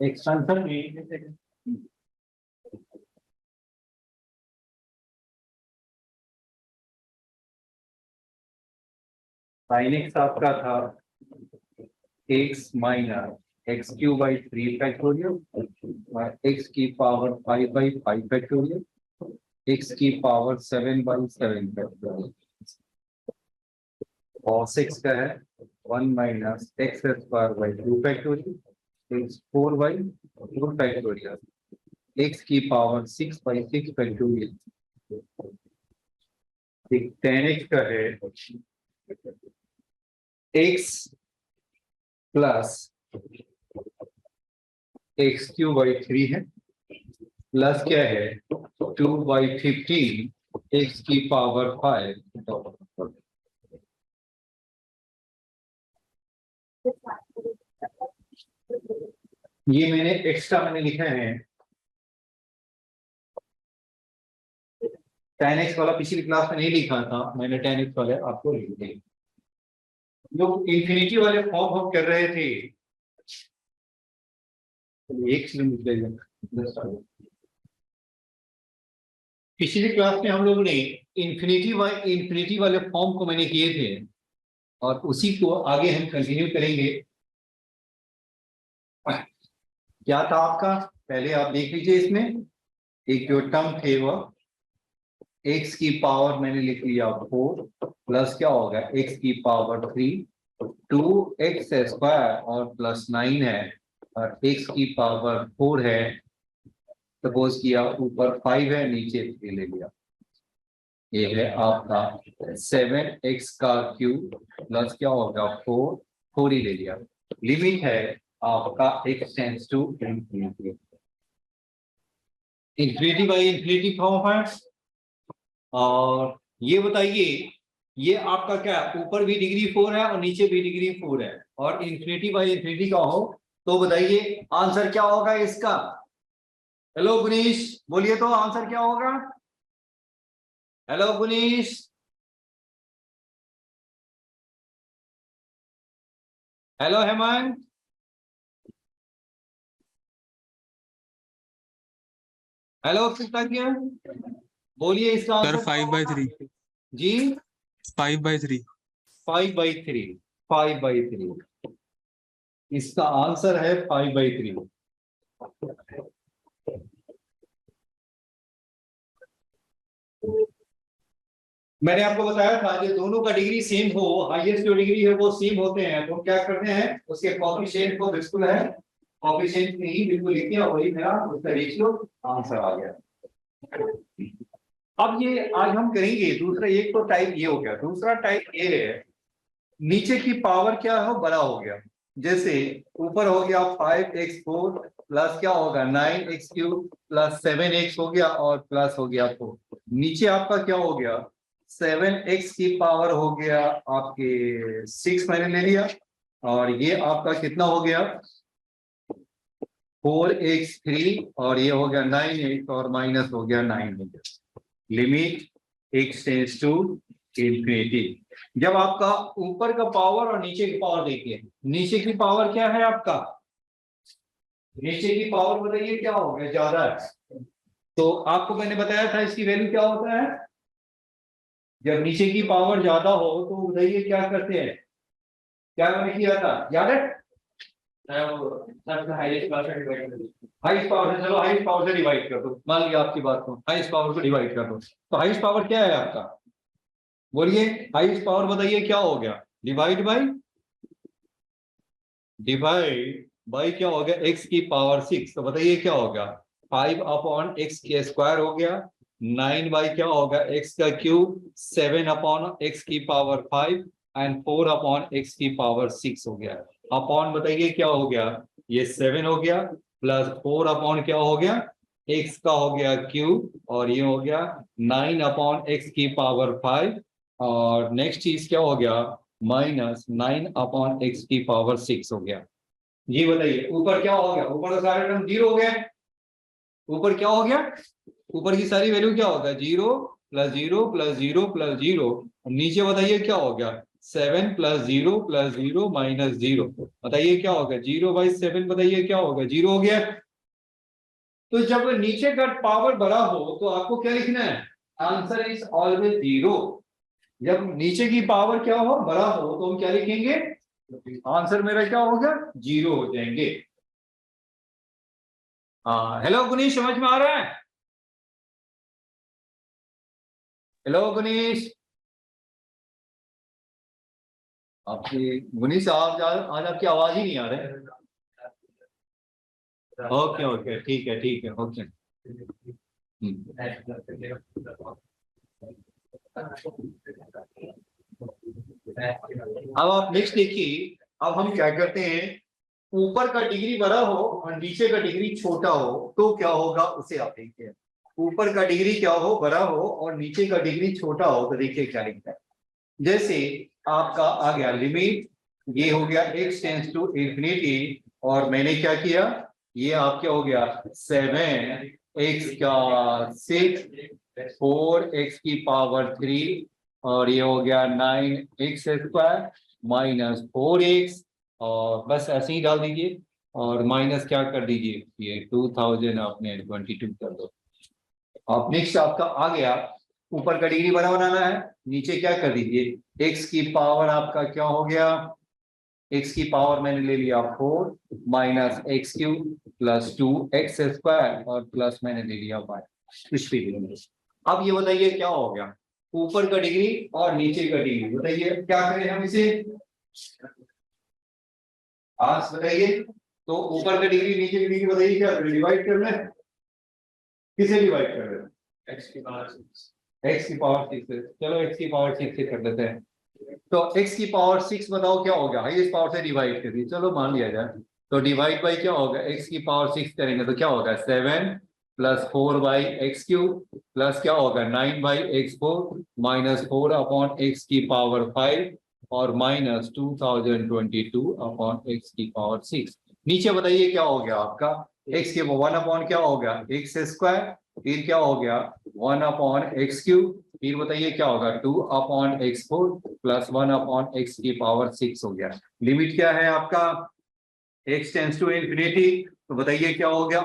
Extension में sine x आपका था x minus x Q by 3 factorial, x की पावर 5 बाई 5 फैक्टोरियल, एक्स की पावर 7 बाई 7 फैक्टोरियल, और 6 का है 1 minus x square by 2 factorial, x 4 by 2 factorial, x की पावर 6 बाई 6 फैक्टोरियल, एक 10x का है x plus x Q by 3 है, प्लस क्या है 2 बाई 15 एक्स की पावर 5। ये मैंने एक्स्ट्रा लिखा है 10x वाला पिछली क्लास में नहीं लिखा था मैंने, 10x वाले आपको लिख दिए। जो इंफिनिटी वाले फॉर्म हम कर रहे थे, एक पिछली क्लास में हम लोगों ने इंफिनिटी वाले फॉर्म को मैंने किए थे और उसी को आगे हम कंटिन्यू करेंगे। क्या था आपका, पहले आप देख लीजिए, इसमें एक जो टर्म थे वो x की पावर मैंने लिख लिया 4 प्लस क्या होगा x की पावर 3, 2x स्क्वायर और प्लस 9 है और x की पावर 4 है। सपोज किया ऊपर 5 है नीचे 3 ले लिया, ये है आपका 7x का क्यूब प्लस क्या होगा 4 ही ले लिया। लिमिट है आपका x tends to infinity, infinity by infinity form है। और ये बताइए, ये आपका क्या ऊपर भी डिग्री 4 है और नीचे भी डिग्री 4 है और इंफिनिटी बाई इंफिनिटी का हो तो बताइए आंसर क्या होगा इसका। हेलो गुनीश, बोलिए तो आंसर क्या होगा। हेलो गुनीश, हेलो हेमंत, हेलो कृतज्ञ, बोलिए इसका आंसर 5/3 जी 5/3 5/3 5/3 इसका आंसर है 5/3। मैंने आपको बताया था जो दोनों का डिग्री सेम हो, हाईएस्ट जो डिग्री है वो सेम होते हैं तो क्या करते हैं उसके कोएफिशिएंट को बिल्कुल है कोएफिशिएंट में ही बिल्कुल लिख दिया, वही मेरा उसका रेशियो आंसर आ गया। अब ये आज हम करेंगे दूसरा, एक तो टाइप ये हो गया, दूसरा टाइप ये है नीचे की पावर क्या है बड़ा हो गया, जैसे ऊपर हो गया 5x4 प्लस क्या होगा 9x³ प्लस 7x हो गया और प्लस हो गया 4। नीचे आपका क्या हो गया 7x की पावर हो गया आपके 6 मैंने ले लिया और ये आपका कितना हो गया 4x3 और ये हो गया 9x और माइनस हो गया 9 हो गया। Limit x tends to infinity. जब आपका ऊपर का पावर और नीचे की पावर देखिए, नीचे की पावर क्या है आपका, नीचे की पावर बताइए क्या हो गया ज्यादा है, तो आपको मैंने बताया था इसकी वैल्यू क्या होता है, जब नीचे की पावर ज्यादा हो तो बताइए क्या करते हैं, क्या मैंने किया था याद है, हाईएस्ट पावर से, चलो हाईएस्ट पावर से डिवाइड कर दो, मान लिया आपकी बात को हाईएस्ट पावर को डिवाइड कर दो, तो हाईएस्ट पावर क्या है आपका, बोलिए हाईएस्ट पावर बताइए क्या हो गया, डिवाइड बाई क्या हो गया x की पावर 6, तो बताइए क्या हो गया 5/x के स्क्वायर हो गया, 9 बाई क्या होगा x का क्यूब, 7/x की पावर 5 एंड 4/x की पावर 6 हो गया। अपॉन बताइए क्या हो गया, ये 7 हो गया प्लस 4 क्या हो गया x का हो गया क्यूब और ये हो गया 9/x की पावर 5 और नेक्स्ट चीज क्या हो गया माइनस 9/x की पावर 6 हो गया। ये बताइए ऊपर क्या हो गया, ऊपर तो सारे टर्म 0 हो गए, ऊपर क्या हो गया, ऊपर की सारी वैल्यू क्या होगा 0 प्लस 0 प्लस 0 प्लस 0, नीचे बताइए क्या हो गया 7 + 0 - 0, बताइए क्या होगा? 0/7 बताइए क्या होगा? 0 हो गया। तो जब नीचे का पावर बड़ा हो तो आपको क्या लिखना है? Answer is always 0। जब नीचे की पावर क्या हो, बड़ा हो, तो हम क्या लिखेंगे? आंसर मेरा क्या होगा? 0 हो जाएंगे। हाँ, हेलो गुनीश, समझ में आ रहा है? हेलो गुनीश, आपकी गुनीश आज आपकी आवाज ही नहीं आ रही है। ओके ओके, ठीक है, ओके। अब आप नेक्स्ट देखिए, अब हम क्या करते हैं, ऊपर का डिग्री बड़ा हो और नीचे का डिग्री छोटा हो तो क्या होगा उसे आप देखिए। ऊपर का डिग्री क्या हो, बड़ा हो, और नीचे का डिग्री छोटा हो, तो देखिए क्या लिखता है। जैसे आपका आ गया लिमिट, ये हो गया x टेंस टू इंफिनिटी, और मैंने क्या किया, ये आप क्या हो गया 7x का 6 4x की पावर 3, और ये हो गया 9x² माइनस 4x, और बस ऐसे ही डाल दीजिए, और माइनस क्या कर दीजिए, ये 2000 आपने 22 कर दो। अब नेक्स्ट आपका आ गया, ऊपर का डिग्री बड़ा बनाना है, नीचे क्या कर दीजिए, x की पावर आपका क्या हो गया, x की पावर मैंने ले लिया 4 माइनस x³ प्लस 2x², और प्लस मैंने ले लिया y, कुछ भी ले लो। अब ये बताइए क्या हो गया, ऊपर का डिग्री और नीचे का डिग्री, बताइए क्या करें हम इसे, आज बताइए। तो ऊपर का डिग्री नीचे की डिग्री बताइए क्या डिवाइड करना है, किसे डिवाइड कर रहे हैं? x की पावर 6 से, चलो x की पावर 6 से कर देते हैं। तो x की पावर 6 बताओ क्या होगा, हाईएस्ट पावर से डिवाइड कर दिए, चलो मान लिया जाए। तो डिवाइड बाई क्या होगा, x की पावर 6 करेंगे तो क्या होगा 7 + 4/x³ प्लस क्या होगा 9/x4 माइनस 4/x की पावर 5, और माइनस 2022/x की पावर 6। नीचे बताइए क्या हो गया आपका, x के 1 क्या हो गया x², फिर क्या हो गया 1/x³, फिर बताइए क्या होगा 2/x4 प्लस 1/x की पावर 6 हो गया। लिमिट क्या है आपका, x टेंस टू इंफिनिटी, तो बताइए क्या हो गया,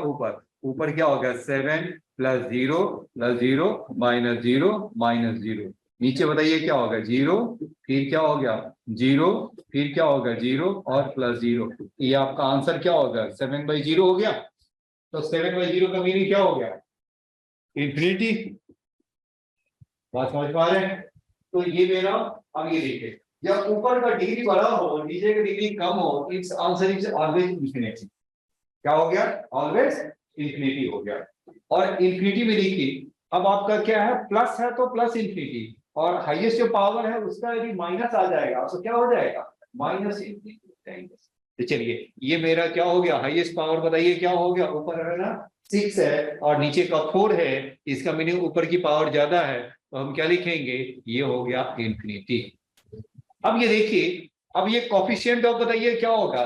ऊपर क्या हो गया 7 + 0 + 0 - 0 - 0, नीचे बताइए क्या होगा 0, फिर क्या हो गया 0, फिर क्या होगा 0 और प्लस 0, ये आपका आंसर क्या होगा 7/0 हो गया। तो 7/0 का मीनिंग क्या हो गया, इंफिनिटी। बात समझ पा रहे हैं? तो ये मेरा, अब ये देखिए, जब ऊपर का डिग्री बड़ा हो नीचे का डिग्री कम हो, it's answer is always infinity. क्या हो गया, ऑलवेज इंफिनिटी हो गया। और इंफिनिटी में देखिए, अब आपका क्या है, प्लस है तो प्लस इंफिनिटी, और हाईएस्ट जो पावर है उसका यदि माइनस आ जाएगा तो क्या हो जाएगा, माइनस इंफिनिटी। तो चलिए, ये मेरा क्या हो गया, हाईएस्ट पावर बताइए क्या हो गया, ऊपर है ना 6 है और नीचे का 4 है, इसका मीनिंग ऊपर की पावर ज्यादा है, तो हम क्या लिखेंगे, ये हो गया इंफिनिटी। अब ये देखिए, अब ये कॉफिशिएंट ऑफ बताइए क्या होगा,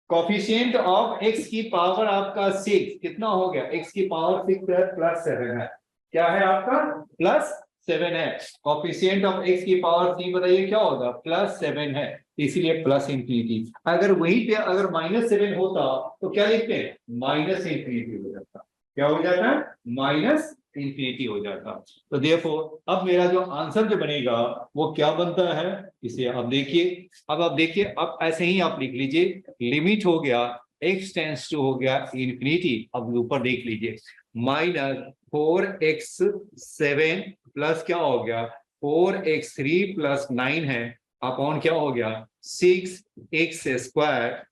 कॉफिशिएंट ऑफ x की पावर आपका 6 कितना हो गया, x की पावर 6 है प्लस 7 है, क्या है आपका प्लस 7 है। कॉफिशिएंट ऑफ x की पावर 3 बताइए क्या होगा, प्लस 7 है, इसीलिए प्लस इंफिनिटी। अगर वहीं पे अगर -7 होता तो क्या लिखते हैं, माइनस इंफिनिटी हो जाता, क्या हो जाता है, माइनस इंफिनिटी हो जाता। तो देयरफॉर अब मेरा जो आंसर जो बनेगा वो क्या बनता है, इसे आप देखिए। अब आप देखिए, अब ऐसे ही आप लिख लीजिए, लिमिट हो गया x टेंस टू हो गया इंफिनिटी, अब ऊपर देख लीजिए -4x7 प्लस क्या हो गया 4x3 + 9 है, अपॉन क्या हो गया 6x²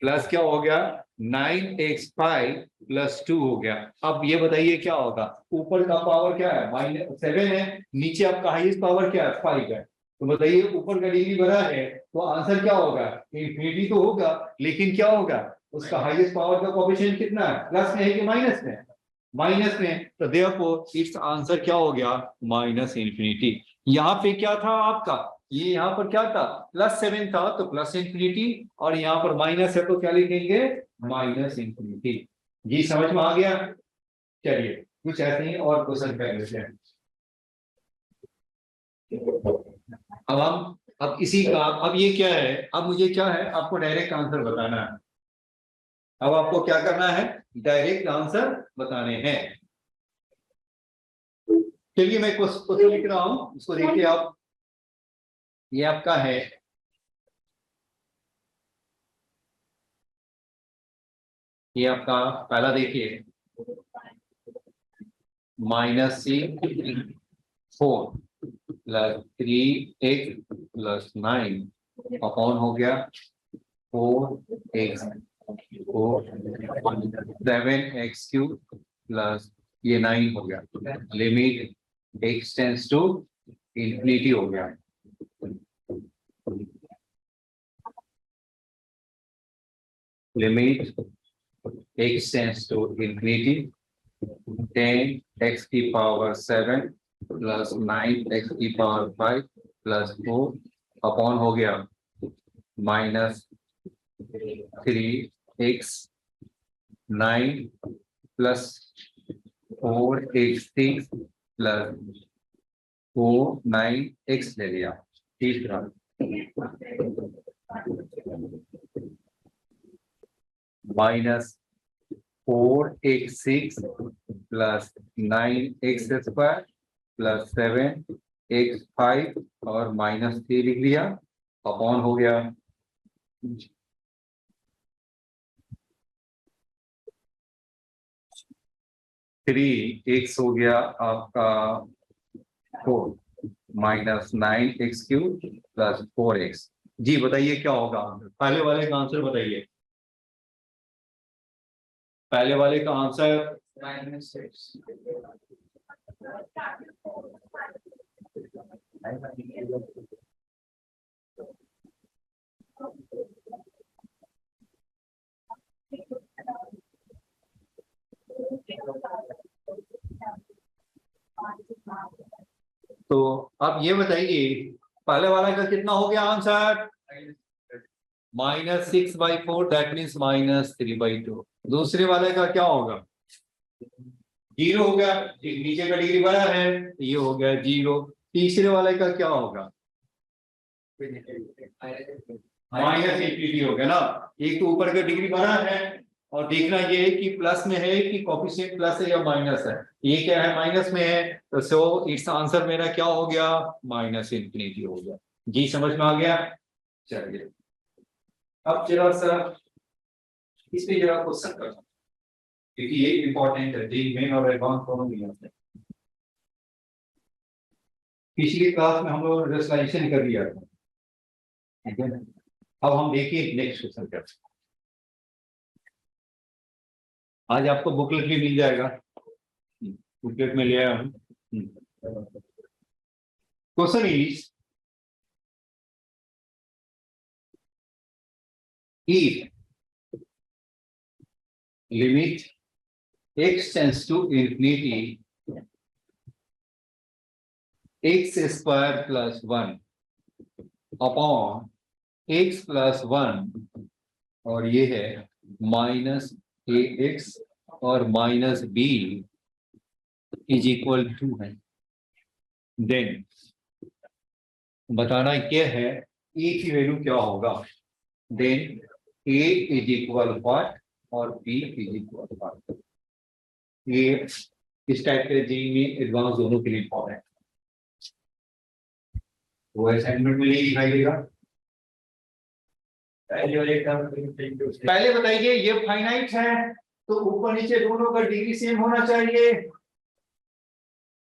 प्लस क्या हो गया 9x5 + 2 हो गया। अब ये बताइए क्या होगा, ऊपर का पावर क्या है -7 है, नीचे आपका हाईएस्ट पावर क्या है 5 है, तो बताइए ऊपर का डिग्री बड़ा है तो आंसर क्या होगा, इंफिनिटी तो होगा, लेकिन क्या होगा उसका हाईएस्ट पावर का कोएफिशिएंट कितना है, प्लस में है कि माइनस में, माइनस में, तो देयरफॉर इट्स आंसर क्या हो गया, माइनस इंफिनिटी। यहाँ पे क्या था आपका, ये यहाँ पर क्या था +7 था तो प्लस इंफिनिटी, और यहाँ पर माइनस है तो क्या लिखेंगे, माइनस इंफिनिटी। जी समझ में आ गया। चलिए कुछ ऐसे ही और क्वेश्चन कर लेते हैं। अब हम अब इसी का, अब ये क्या है, अब मुझे क्या है, आपको डायरेक्ट आंसर बताना है। अब आपको क्या करना है, डायरेक्ट आंसर बताने हैं। चलिए मैं क्वेश्चन लिख रहा हूं, इसको देखिए आप। ये आपका है, ये आपका पहला देखिए, -4 + 3x + 9 अपॉन हो गया 4x को 7x³ प्लस ये 9 हो गया। Limit x tends to infinity हो गया। Limit x tends to infinity 10x⁻7 plus 9x⁻5 plus 4 upon हो गया -3x 9 plus 4x6 plus 4 9x ले लिया। तीसरा -4x6 plus 9x² plus 7x5 और -3 लिख लिया, अपॉन हो गया 3x हो गया आपका 4 -9x³ प्लस 4x। जी बताइए क्या होगा, पहले वाले का आंसर बताइए। पहले वाले का आंसर -6। तो अब ये बताइए पहले वाला का कितना हो गया आंसर, -6/4 दैट मीन्स -3/2। दूसरे वाले का क्या होगा, 0 हो गया, नीचे का डिग्री बड़ा है, ये हो गया 0। तीसरे वाले का क्या होगा, -∞ हो गया ना। एक तो ऊपर का डिग्री बड़ा है, और देखना ये है कि प्लस में है कि कोफिशिएंट प्लस है या माइनस है। ये क्या है, माइनस में है, तो सो इट्स आंसर मेरा क्या हो गया, -∞ हो गया। जी समझ में आ गया। चलिए अब जरा सा इस पे जरा क्वेश्चन करता हूं, क्योंकि ये इंपॉर्टेंट है, जी मेन और एडवांस दोनों भी आते हैं। पिछली क्लास में हम लोग रेजोल्यूशन कर लिया था, ठीक है। अब हम देखिए नेक्स्ट क्वेश्चन करते हैं। आज आपको बुकलेट भी मिल जाएगा, बुकलेट में ले आया हूं। Question is, if limit x tends to infinity x² + 1 upon x + 1 और ये है -ax और -b = 2 है, देन बताना क्या है a की वैल्यू क्या होगा। देन a = what और b = what। ये इस टाइप के जी में एडवांस दोनों के लिए इंपॉर्टेंट, वो असाइनमेंट में नहीं दिखाई देगा। पहले बताइए ये फाइनाइट है, तो ऊपर नीचे दोनों का डिग्री सेम होना चाहिए।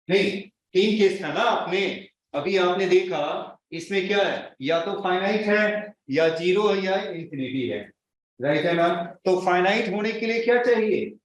नहीं, 3 केस था ना आपने, अभी आपने देखा इसमें क्या है, या तो फाइनाइट है या 0 है या इंफिनिटी है, राइट है ना। तो फाइनाइट होने के लिए क्या चाहिए,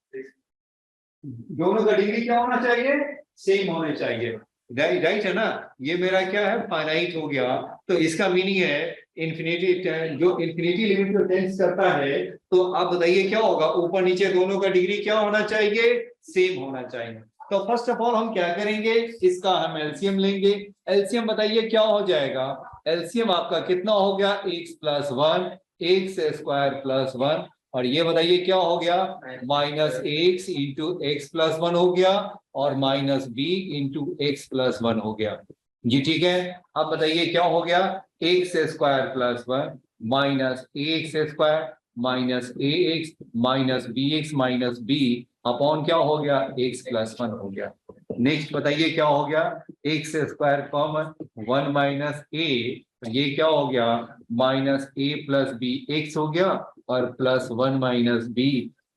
दोनों का डिग्री क्या होना चाहिए, सेम होने चाहिए, राइट है ना। ये मेरा क्या है, फाइनाइट हो गया, तो इसका मीनिंग है इंफिनिटी, जो इंफिनिटी लिमिट को टेंस करता है। तो आप बताइए क्या होगा, ऊपर नीचे दोनों का डिग्री क्या होना चाहिए, सेम होना चाहिए। तो फर्स्ट ऑफ ऑल हम क्या करेंगे, इसका हम एलसीएम लेंगे। एलसीएम बताइए क्या हो जाएगा, एलसीएम आपका कितना हो गया, x + 1 x² + 1, और ये बताइए क्या हो गया, -x × x + 1 हो गया और -b × x + 1 हो गया। जी ठीक है। अब बताइए क्या हो गया, x square plus 1 minus a x square minus a x minus b x minus b upon क्या हो गया, एक्स प्लस 1 हो गया। नेक्स्ट बताइए क्या हो गया, एक्स स्क्वायर कॉमन 1 माइनस ए, ये क्या हो गया माइनस ए प्लस बी एक्स हो गया और प्लस 1 माइनस बी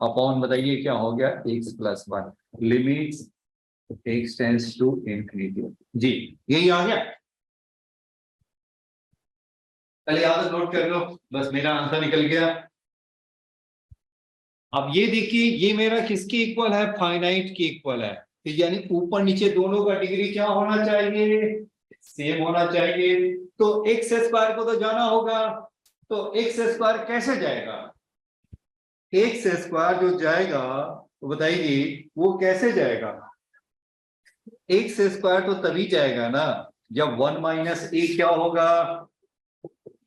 अपॉन बताइए क्या हो गया, x plus 1। Limits x tends to infinity. जी यही आ गया, पहले याद नोट कर लो, बस मेरा आंसर निकल गया। अब ये देखिए ये मेरा किसकी इक्वल है, फाइनाइट की इक्वल है, तो यानी ऊपर नीचे दोनों का डिग्री क्या होना चाहिए, सेम होना चाहिए। तो एक्स स्क्वायर को तो जाना होगा, तो एक्स स्क्वायर कैसे जाएगा, एक्स स्क्वायर जो जाएगा तो बताइए वो कैसे जाएगा, एक्स स्क्वायर तो तभी जाएगा ना जब 1 माइनस ए क्या होगा,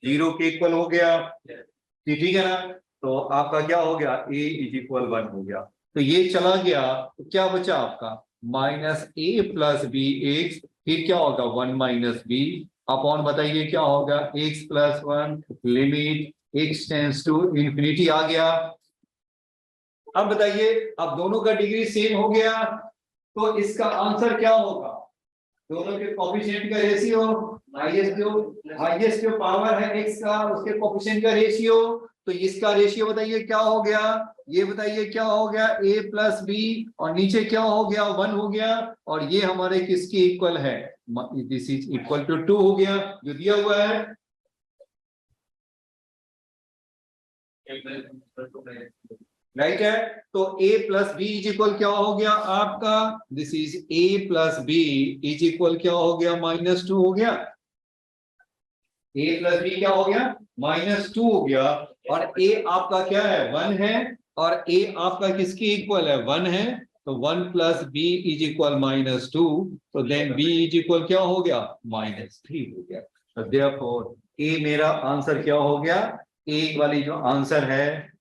0 के इक्वल हो गया, ठीक है ना। तो आपका क्या हो गया, a इज इक्वल 1 हो गया, तो ये चला गया तो क्या बचा आपका माइनस ए प्लस बी एक्स, फिर क्या होगा 1 माइनस बी अपॉन बताइए क्या होगा x plus 1 limit x tends to infinity आ गया। अब बताइए अब दोनों का डिग्री सेम हो गया तो इसका आंसर क्या होगा, दोनों के कोफिशिएंट का रेशियो, हाईएस्ट जो पावर है x का उसके कोफिशिएंट का रेशियो, तो इसका रेशियो बताइए क्या हो गया, ये बताइए क्या हो गया a प्लस बी और नीचे क्या हो गया 1 हो गया और ये हमारे किसकी इक्वल है, दिस इज इक्वल टू 2 हो गया जो दिया हुआ है। राइट है, तो a plus b is equal क्या हो गया आपका, this is a plus b is equal क्या हो गया -2 हो गया, a प्लस बी क्या हो गया -2 हो गया और a आपका क्या है 1 है और a आपका किसकी इक्वल है 1 है, तो 1 प्लस बी इज इक्वल -2, तो देन b इज इक्वल क्या हो गया -3 हो गया। तो देयरफॉर a मेरा आंसर क्या हो गया, a वाली जो आंसर है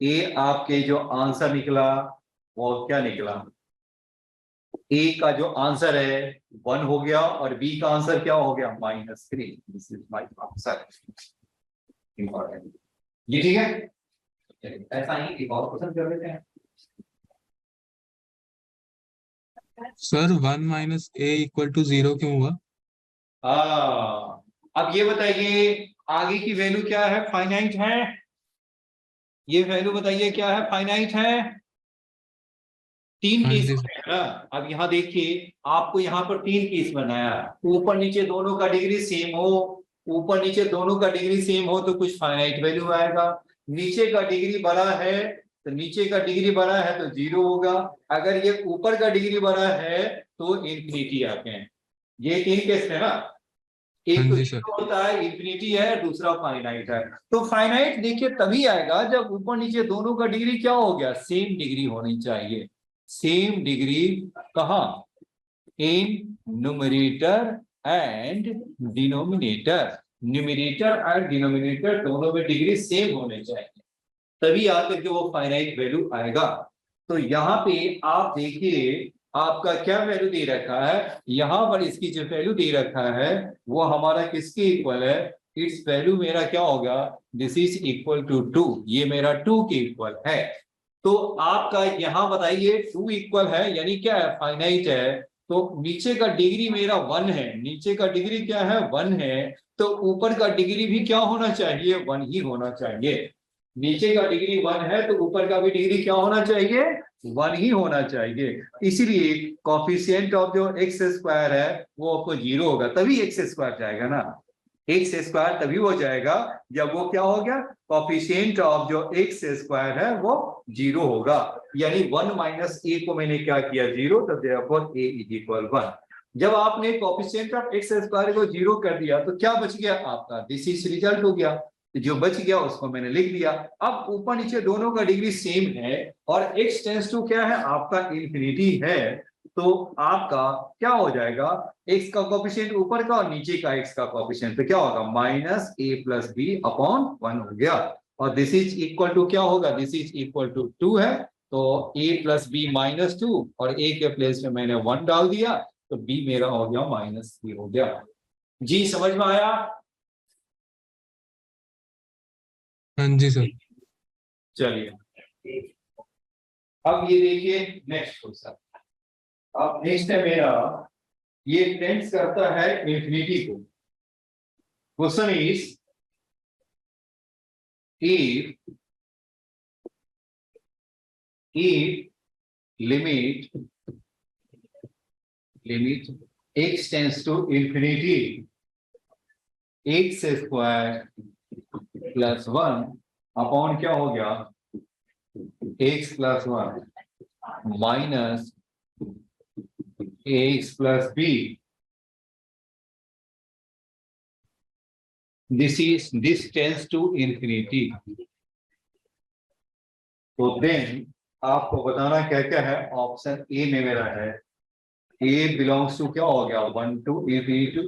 ए आपके जो आंसर निकला वो क्या निकला, ए का जो आंसर है 1 हो गया और बी का आंसर क्या हो गया -3, this is my answer. Important, ये ठीक है। ऐसा ही एक और क्वेश्चन कर लेते हैं। Sir 1 minus a equal to 0 क्यों हुआ? अब ये बताइए आगे की वैल्यू क्या है, फाइनाइट है, ये वैल्यू बताइए क्या है, फाइनाइट है, 3 केस है ना। अब यहाँ देखिए आपको यहाँ पर 3 केस बनाया, ऊपर नीचे दोनों का डिग्री सेम हो, ऊपर नीचे दोनों का डिग्री सेम हो तो कुछ फाइनाइट वैल्यू आएगा, नीचे का डिग्री बड़ा है तो नीचे का डिग्री बड़ा है तो 0 होगा, अगर ये ऊपर का डिग्री बड़ा है तो इंफिनिटी आते हैं। ये 3 केस है ना, एक तो 0 होता है इंफिनिटी है, दूसरा फाइनाइट है। तो फाइनाइट देखिए तभी आएगा जब ऊपर नीचे दोनों का डिग्री क्या हो गया, सेम डिग्री होनी चाहिए, सेम डिग्री कहा, in numerator and denominator, numerator and denominator दोनों में डिग्री सेम होने चाहिए, तभी आकर के वो फाइनाइट वैल्यू आएगा। तो यहाँ पे आप देखिए आपका क्या वैल्यू दे रखा है, यहाँ पर इसकी जो वैल्यू दे रखा है वो हमारा किसके इक्वल है, इट्स वैल्यू मेरा क्या होगा, दिस इज इक्वल टू 2, ये मेरा 2 के इक्वल है। तो आपका यहाँ बताइए 2 इक्वल है यानी क्या है, फाइनाइट है, तो नीचे का डिग्री मेरा 1 है, नीचे का डिग्री क्या है 1 है, तो ऊपर का डिग्री भी क्या होना चाहिए 1 ही होना चाहिए, नीचे का डिग्री 1 है तो ऊपर का भी डिग्री क्या होना चाहिए 1 ही होना चाहिए, इसीलिए कोफिशिएंट ऑफ जो एक्स स्क्वायर है वो आपको 0 होगा, तभी एक्स स्क्वायर जाएगा ना, एक्स स्क्वायर तभी हो जाएगा जब वो क्या हो गया, कोफिशिएंट ऑफ जो एक्स स्क्वायर है वो 0 होगा, यानी 1 माइनस ए को मैंने क्या किया 0, तो देयरफॉर ए इज इक्वल 1। जब आपने कोफिशिएंट ऑफ एक्स स्क्वायर को 0 कर दिया तो क्या बच गया आपका, दिस इज रिजल्ट हो गया, जो बच गया उसको मैंने लिख दिया। अब ऊपर नीचे दोनों का डिग्री सेम है और x टेंड्स टू क्या है आपका इंफिनिटी है, तो आपका क्या हो जाएगा, x का कोफिशिएंट ऊपर का और नीचे का x का कोफिशिएंट, तो क्या होगा -a प्लस b अपॉन 1 हो गया, और दिस इज इक्वल टू क्या होगा, दिस इज इक्वल टू 2 है, तो a प्लस बी -2 और a के प्लेस में मैंने 1 डाल दिया, तो बी मेरा हो गया -3 हो गया। जी समझ में आया? हाँ जी सर। चलिए अब ये देखिए नेक्स्ट क्वेश्चन। अब नेक्स्ट है मेरा, ये टेंड्स करता है इंफिनिटी को। Question is if limit x tends to infinity x square plus 1 upon क्या हो गया x plus 1 minus x plus b, this tends to infinity। तो देन आपको बताना क्या क्या है। ऑप्शन ए में मेरा है ए बिलोंग्स टू क्या हो गया 1 to infinity,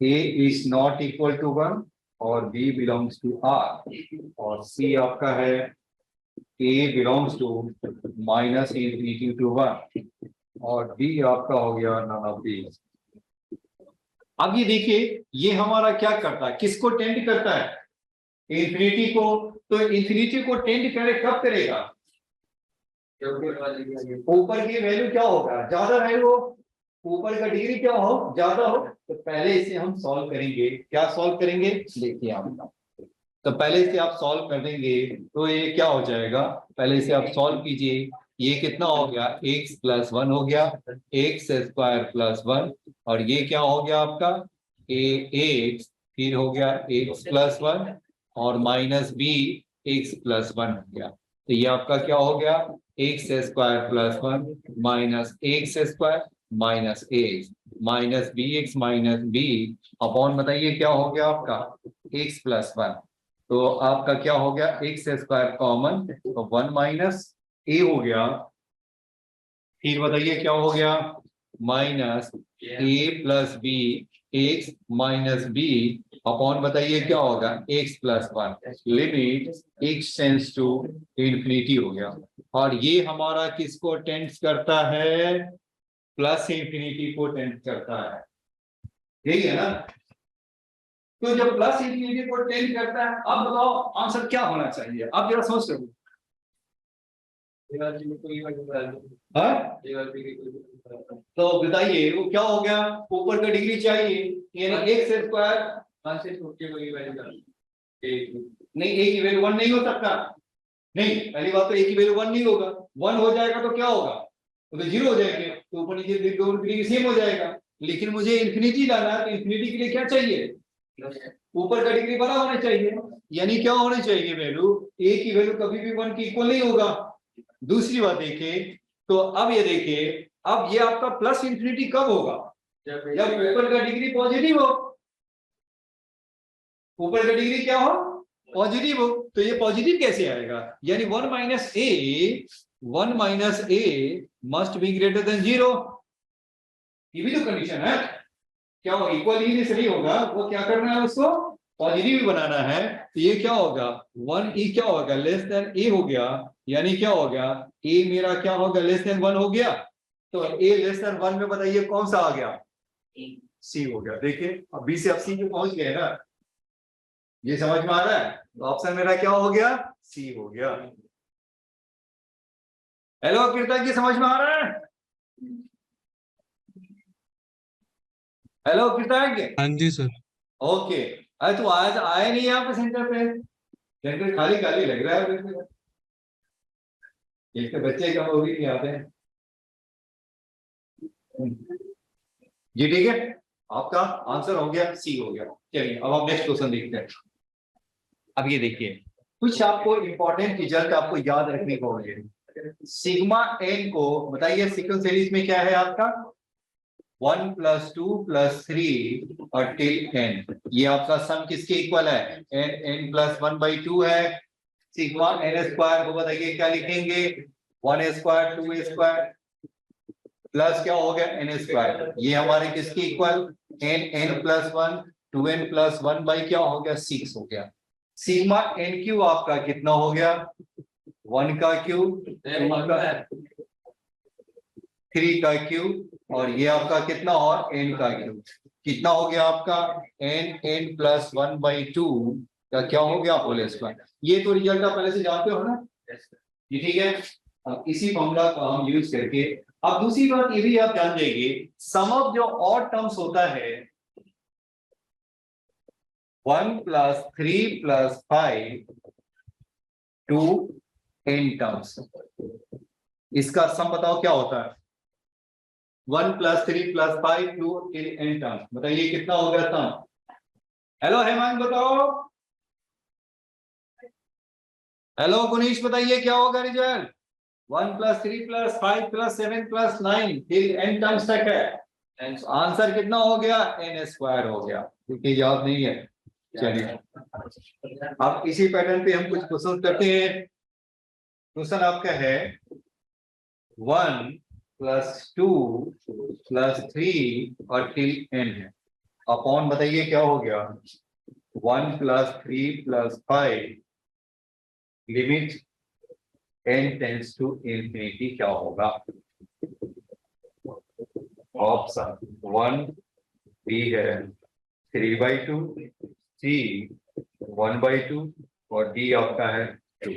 a is not equal to 1 और बी बिलोंग्स टू आर, और सी आपका है ए बिलोंग्स टू -infinity to 1 और डी आपका हो गया नन ऑफ दीज। अब ये देखिए ये हमारा क्या करता है, किसको टेंड करता है इंफिनिटी को। तो इंफिनिटी को टेंड करे कब करेगा, ऊपर की वैल्यू क्या होगा ज्यादा है, वो ऊपर का डिग्री क्या हो ज्यादा हो। तो पहले इसे हम सॉल्व करेंगे। क्या सॉल्व करेंगे देखिए आप, तो पहले इसे आप सॉल्व कर देंगे तो ये क्या हो जाएगा, पहले इसे आप सॉल्व कीजिए। ये कितना हो गया x प्लस 1 हो गया x स्क्वायर प्लस 1, और ये क्या हो गया आपका x, फिर हो गया x प्लस 1 और माइनस b x प्लस 1 हो गया। तो ये आपका क्या हो गया x square plus 1 minus x square minus x minus b upon बताइए क्या हो गया आपका x प्लस 1। तो आपका क्या हो गया x स्क्वायर कॉमन, तो 1 माइनस a हो गया, फिर बताइए क्या हो गया minus a plus b x minus b upon बताइए क्या होगा x plus 1, limit x tends to infinity हो गया। और ये हमारा किसको टेंड्स करता है, प्लस इंफिनिटी को टेंड करता है, यही है ना। तो जब प्लस इंफिनिटी को टेंड करता है, अब बताओ आंसर क्या होना चाहिए, आप जरा सोच लो। तो बताइए वो क्या हो गया, ऊपर का डिग्री चाहिए यानी x स्क्वायर नहीं, a की वैल्यू 1 नहीं हो सकता, नहीं पहली बात तो a की वैल्यू 1 नहीं होगा, 1 हो जाएगा तो क्या होगा तो 0 हो जाएंगे, तो ऊपर नीचे डिग्री सेम हो जाएगा। लेकिन मुझे इंफिनिटी लाना है, तो इंफिनिटी के लिए क्या चाहिए ऊपर का डिग्री बड़ा होना चाहिए, यानी क्या होनी चाहिए वैल्यू a की वैल्यू कभी भी 1 के इक्वल नहीं होगा। दूसरी बात देखिए, तो अब ये देखिए अब ये आपका प्लस इंफिनिटी कब होगा, जब ऊपर का डिग्री पॉजिटिव हो, ऊपर का डिग्री क्या हो पॉजिटिव हो। तो ये पॉजिटिव कैसे आएगा, यानी 1 minus A must be greater than 0, ये भी तो कंडीशन है। क्या हो इक्वल ही नहीं होगा, वो क्या करना है उसको पॉजिटिव बनाना है। तो ये क्या होगा 1 e क्या होगा लेस देन a हो गया, यानी क्या हो गया a मेरा क्या होगा लेस देन 1 हो गया। तो a लेस देन 1 में बताइए कौन सा आ गया c हो गया। देखिए अब b से अब c पे पहुंच गए ना, ये समझ में आ रहा है। तो ऑप्शन मेरा क्या हो गया c हो गया। हेलो कीर्तन जी समझ में आ रहा है, हेलो कीर्तन जी। हाँ जी सर। ओके, अरे तू आज आए नहीं यहाँ पे सेंटर पे, सेंटर खाली खाली लग रहा है बिल्कुल। एक तो बच्चे कम हो भी नहीं आते हैं। जी ठीक है, आपका आंसर हो गया सी हो गया। चलिए अब हम नेक्स्ट क्वेश्चन देखते हैं। अब ये देखिए कुछ आपको इंपॉर्टेंट रिजल्ट आपको याद रखने को होंगे। सिग्मा एन को बताइए सीक्वेंस सीरीज में क्या है आपका 1 + 2 + 3 और टिल n, ये आपका सम किसके इक्वल है n + 1/2 है। सिग्मा n स्क्वायर को बताइए क्या लिखेंगे 1 स्क्वायर 2 स्क्वायर प्लस क्या हो गया n स्क्वायर, ये हमारे किसके इक्वल n + 1 2n + 1 क्या हो गया 6 हो गया। सिग्मा n क्यू आपका कितना हो गया 1 का क्यूब 3 का क्यूब और ये आपका कितना और n का क्यूब, कितना हो गया आपका n प्लस 1/2 का क्या हो गया होल स्क्वायर। ये तो रिजल्ट आप पहले से जानते हो ना, ये ठीक है। अब इसी फॉर्मूला को हम यूज करके, अब दूसरी बात ये भी आप जान जाइए, सम ऑफ जो ऑड टर्म्स होता है 1 plus 3 plus 5 to n terms, इसका सम बताओ क्या होता है। 1 plus 3 plus 5 to n terms, बताइए कितना हो गया सम। हेलो हेमंत बताओ, हेलो गुनीश बताइए क्या होगा result. 1 plus 3 plus 5 plus 7 plus 9 फिर n टर्म्स तक है, आंसर कितना हो गया n स्क्वायर हो गया, क्योंकि याद नहीं है। चलिए अब इसी पैटर्न पे हम कुछ क्वेश्चन करते हैं। क्वेश्चन आपका है 1 प्लस 2 प्लस 3 और टिल n है, अपॉन बताइए क्या हो गया 1 plus 3 plus 5 limit n tends to infinity क्या होगा। ऑप्शन 1 बी है 3/2, सी 1/2 और डी आपका है 2।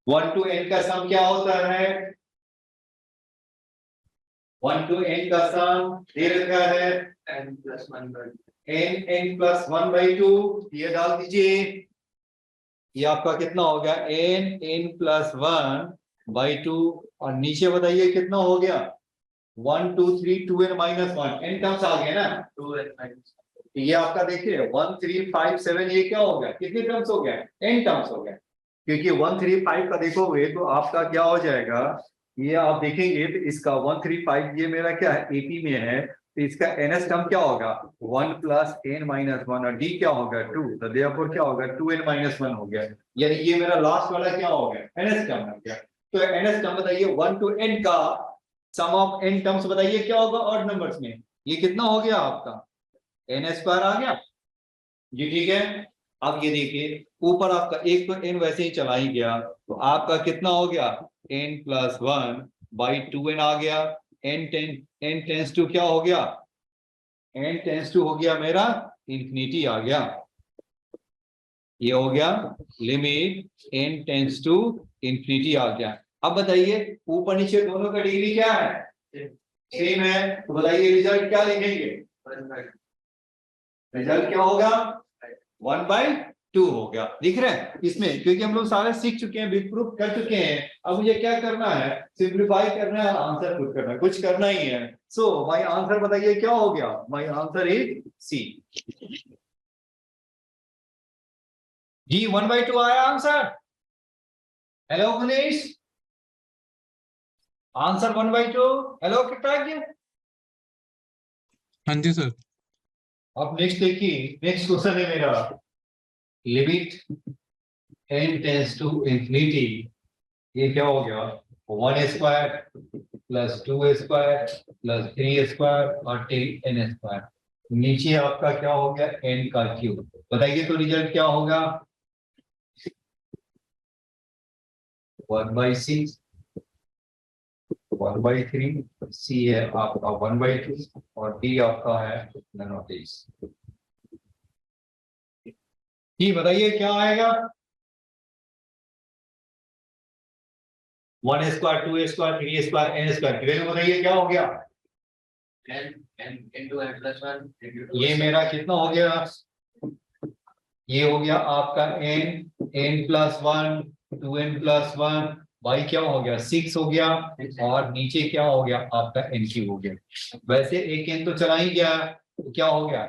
1 to n का सम क्या होता है, 1 to n का सम दे रखा है n प्लस 1/2, ये डाल दीजिए, ये आपका कितना हो गया n प्लस 1/2 और नीचे बताइए कितना हो गया 1 2 3 2n माइनस 1, n टर्म्स आ गए ना 2n, ये आपका देखिए 1 3 5 7, ये क्या हो गया कितने टर्म्स हो गया n टर्म्स हो गया, क्योंकि 1 3 5 का देखोगे तो आपका क्या हो जाएगा, ये आप देखेंगे तो इसका 1 3 5 ये मेरा क्या है एपी में है, तो इसका ns टर्म क्या होगा 1 प्लस n माइनस 1 और d क्या होगा 2, तो देयरफॉर क्या होगा 2n माइनस 1 हो गया, यानी ये मेरा लास्ट वाला क्या हो गया ns टर्म हो गया। तो ns टर्म बताइए 1 to n का सम ऑफ n टर्म्स बताइए क्या होगा ऑड नंबर्स में, ये कितना हो गया आपका n स्क्वायर आ गया जी, ठीक है। अब ये देखिए ऊपर आपका एक तो n वैसे ही चला ही गया, तो आपका कितना हो गया n प्लस 1/2n आ गया, n टेंस टू क्या हो गया n टेंस टू हो गया मेरा इंफिनिटी आ गया, ये हो गया limit n tends to infinity आ गया। अब बताइए ऊपर नीचे दोनों का डिग्री क्या है सेम है, तो बताइए रिजल्ट क्या लिखेंगे, रिजल्ट क्या होगा 1/2 हो गया, दिख रहे हैं इसमें, क्योंकि हम लोग सारे सीख चुके हैं विद प्रूफ कर चुके हैं। अब मुझे क्या करना है सिंप्लीफाई करना है, आंसर पुट करना है, कुछ करना ही है। सो माय आंसर बताइए क्या हो गया, माय आंसर इज सी जी, 1/2 आया answer. Hello Manish, answer 1/2, hello कितना आ गया। हाँ जी सर। अब नेक्स्ट देखिए, नेक्स्ट क्वेश्चन है मेरा limit n tends to infinity, ये क्या हो गया 1 square plus 2 square plus 3 square और टिल n स्क्वायर, नीचे आपका क्या हो गया n का क्यूब, बताइए तो रिजल्ट क्या होगा 1/6 1/3, सी है आपका 1/2 और डी आपका है none of these। जी बताइए क्या आएगा 1 square 2 square 3 square n square की वैल्यू बताइए क्या हो गया n into n plus 1, ये मेरा कितना हो गया, ये हो गया आपका n plus 1 2n plus 1 y क्या हो गया 6 हो गया और नीचे क्या हो गया आपका n क्यूब हो गया। वैसे एक n तो चला ही गया, तो क्या हो गया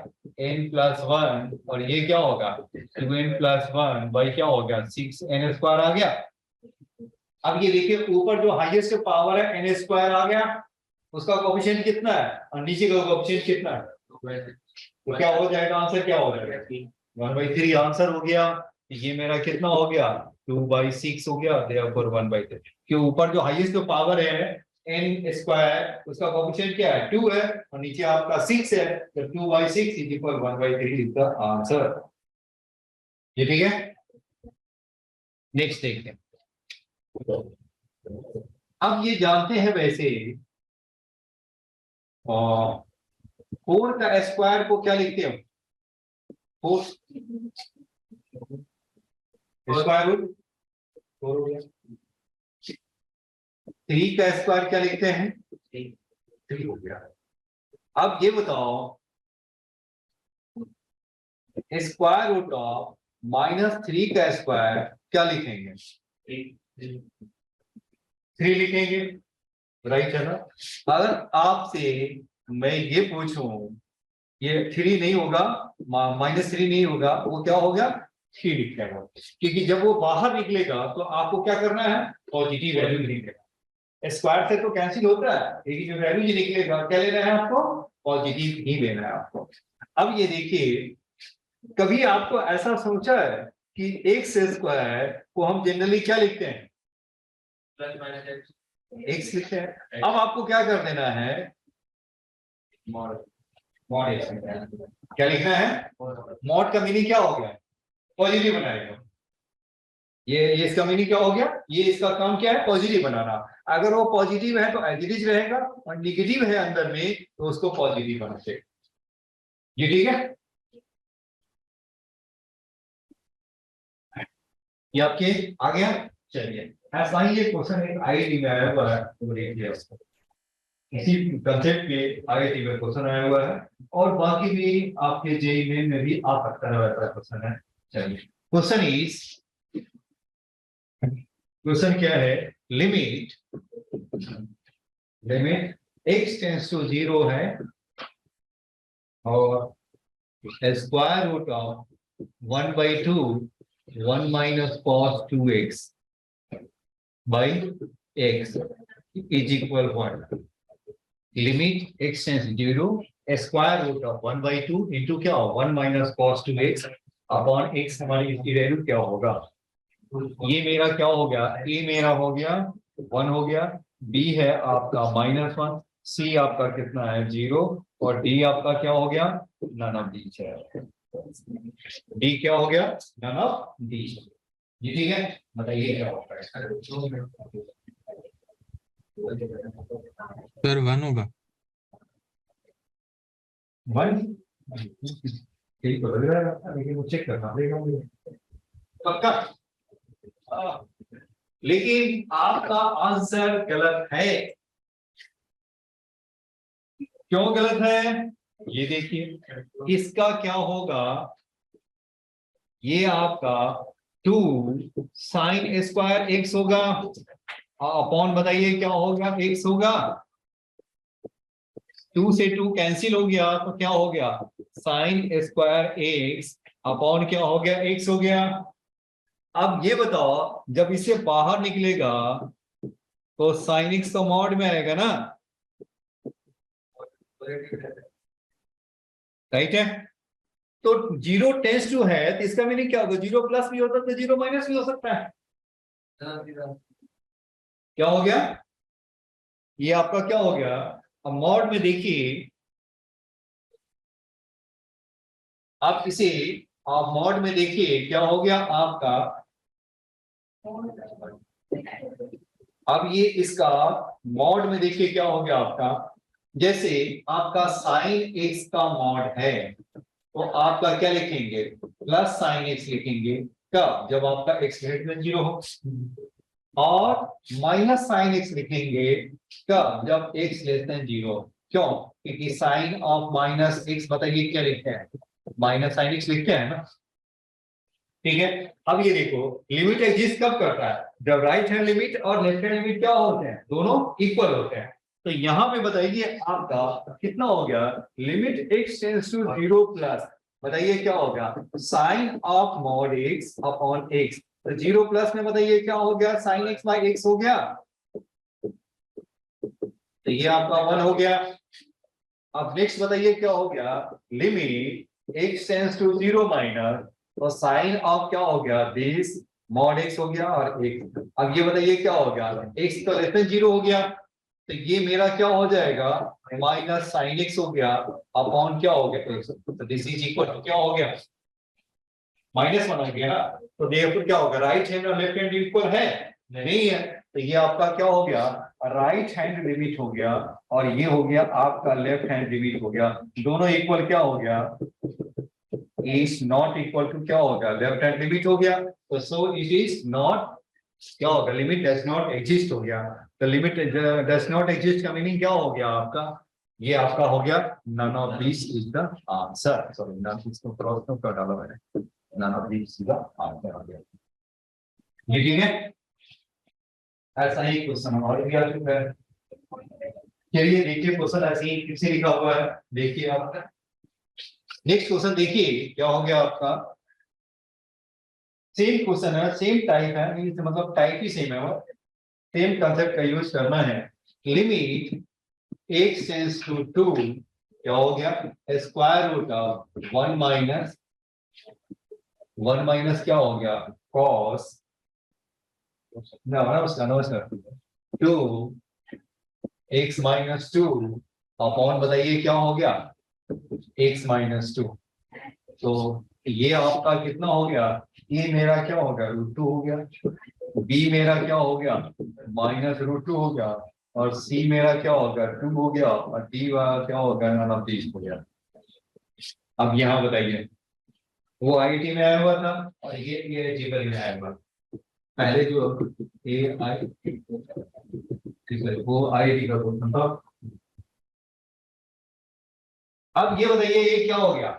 n प्लस 1 और ये क्या होगा 2n प्लस 1 y क्या हो गया 6n स्क्वायर आ गया। अब ये देखिए ऊपर जो हाईएस्ट पावर है n स्क्वायर आ गया, उसका कोएफिशिएंट कितना है और नीचे का कोएफिशिएंट कितना है, तो क्या हो जाएगा आंसर क्या हो जाएगा 1/3 आंसर हो गया। ये मेरा कितना हो गया 2/6 हो गया, देयरफॉर 1/3, कि ऊपर जो हाईएस्ट जो पावर है n स्क्वायर उसका कोएफिशिएंट क्या है 2 है और नीचे आपका 6 है, तो 2/6 is equal 1/3 is the answer. ये ठीक है, नेक्स्ट देखते हैं। अब ये जानते हैं वैसे, और 4 का स्क्वायर को क्या लिखते हो? 4 स्क्वायर रूट 4 हो गया। 3 का स्क्वायर क्या लिखते हैं? 3 हो गया। अब ये बताओ, स्क्वायर रूट ऑफ -3 का स्क्वायर क्या लिखेंगे? 3 लिखेंगे, राइट है ना? अगर आपसे मैं ये पूछूं, ये 3 नहीं होगा, -3 नहीं होगा, वो क्या होगा? 3 लिखेगा, क्योंकि जब वो बाहर निकलेगा तो आपको क्या करना है? पॉजिटिव वैल्यू निकलेगा। स्क्वायर से तो कैंसिल होता है, लेकिन जो वैल्यू ये निकलेगा क्या लेना है आपको? पॉजिटिव ही लेना है आपको। अब ये देखिए, कभी आपको ऐसा सोचा है कि एक्स स्क्वायर को हम जनरली क्या लिखते हैं? एक्स लिखते हैं। अब आपको क्या कर देना है? मॉड एक्स क्या लिखना है? मॉड का मीनिंग क्या हो गया? पॉजिटिव बनाएगा। ये इसका मीनिंग क्या हो गया? ये इसका काम क्या है? पॉजिटिव बनाना। अगर वो पॉजिटिव है तो एज इट इज रहेगा, और निगेटिव है अंदर में तो उसको पॉजिटिव बनाते। ये ठीक है? ये आपके आ गया? चलिए, ऐसा ही ये क्वेश्चन एक आईआईटी में आया हुआ है, तो देखिए उसको। इसी कंसेप्ट पे आईआईटी में क्वेश्चन आया हुआ है, और बाकी भी आपके जेईई में भी आ सकता है वैसा क्वेश्चन है। चलिए, क्वेश्चन क्या है? लिमिट x टेंड्स टू 0 है, और square root of 1/2 1 minus cos 2x by x is equal 1. Limit x tends to 0, square root of 1/2 into क्या हो? 1 minus cos 2x upon x, हमारी इसकी वैल्यू क्या होगा? ये मेरा क्या हो गया? a मेरा हो गया 1 हो गया, b है आपका -1, c आपका कितना है? 0, और d आपका क्या हो गया? नन ऑफ दीज है। d क्या हो गया? None of these. ये ठीक है? बताइए क्या होगा इसका? सर 1 होगा। 1 यही तो लग रहा है, लेकिन वो चेक करना पड़ेगा मुझे पक्का। लेकिन आपका आंसर गलत है। क्यों गलत है? ये देखिए, इसका क्या होगा? ये आपका 2 sin स्क्वायर x होगा, अपॉन बताइए क्या होगा? x होगा। 2 से 2 कैंसिल हो गया तो क्या हो गया? sin स्क्वायर x अपॉन क्या हो गया? x हो गया। अब ये बताओ, जब इससे बाहर निकलेगा तो sin x तो मॉड में आएगा ना, राइट है? तो 0 टेंड्स टू है, तो इसका मीनिंग क्या होगा? 0 प्लस भी हो सकता है, 0 माइनस भी हो सकता है। क्या हो गया? ये आपका क्या हो गया? अब मॉड में देखिए, आप इसे आप मॉड में देखिए क्या हो गया आपका? अब ये इसका मॉड में देखिए क्या हो गया आपका? जैसे आपका sin x का मॉड है, तो आपका क्या लिखेंगे? प्लस sin x लिखेंगे। कब? जब आपका x ग्रेटर देन 0 हो। और माइनस sin x लिखेंगे कब? जब x लेस देन 0। क्यों? क्योंकि साइन ऑफ माइनस x, बताइए क्या लिखते हैं? माइनस sin x लिखते हैं ना, ठीक है? अब ये देखो, लिमिट एग्जिस्ट कब करता है? जब राइट हैंड लिमिट और लेफ्ट हैंड लिमिट क्या होते हैं? दोनों इक्वल होते हैं। तो यहां पे बताइए आपका कितना हो गया? Limit x tends to 0 plus, बताइए क्या होगा? Sine of mod x upon x। तो 0 प्लस में बताइए क्या हो गया? साइन x बाई x हो गया। तो ये आपका 1 हो गया। अब नेक्स्ट बताइए क्या हो गया? Limit x tends to 0 minus, तो साइन ऑफ क्या हो गया? दिस मॉड x हो गया, और x। अब ये बताइए क्या हो गया? x तो लेस देन 0 हो गया, तो ये मेरा क्या हो जाएगा? माइनस साइन x हो गया अपॉन क्या हो गया? x। तो दिस इज इक्वल टू क्या हो गया? -1 आ गया ना। तो देखो क्या होगा? राइट हैंड और लेफ्ट हैंड इक्वल है, नहीं है, तो ये आपका क्या हो गया, राइट हैंड लिमिट हो गया, और ये हो गया आपका लेफ्ट हैंड लिमिट हो गया। दोनों इक्वल क्या हो गया, इज नॉट इक्वल टू क्या हो गया, लेफ्ट हैंड लिमिट हो गया। तो सो इट इज नॉट क्या होगा, लिमिट डज नॉट एग्जिस्ट हो गया। तो लिमिट डज नॉट एग्जिस्ट का मीनिंग क्या हो गया आपका, ये आपका हो गया none of this is the answer. Sorry, none इसको क्रॉस तो कर डाला मैंने, none of this is the answer आ गया। ये ठीक है, ऐसा ही क्वेश्चन हमारे भी आ चुका है। चलिए देखिए क्वेश्चन ऐसे ही फिर से लिखा हुआ है, देखिए आप नेक्स्ट क्वेश्चन देखिए क्या हो गया आपका। सेम क्वेश्चन है, सेम टाइप है, मतलब टाइप ही सेम है, वो सेम कंसेप्ट का यूज करना है। लिमिट x टेंड्स टू 2 क्या हो गया, स्क्वायर रूट ऑफ 1 माइनस क्या हो गया, cos नमस्कार 2 x माइनस 2 अपॉन बताइए क्या हो गया, x माइनस 2। तो ये आपका कितना हो गया, ये मेरा क्या हो गया, √2 हो गया, b मेरा क्या हो गया, -√2 हो गया, और c मेरा क्या हो गया, 2 हो गया, और d वाला क्या हो गया, नन ऑफ दिस हो गया। अब यहाँ बताइए, वो आईटी में आया हुआ था और ये जीवन में आया हुआ, पहले जो वो आईटी का क्वेश्चन था। अब ये बताइए ये क्या हो गया,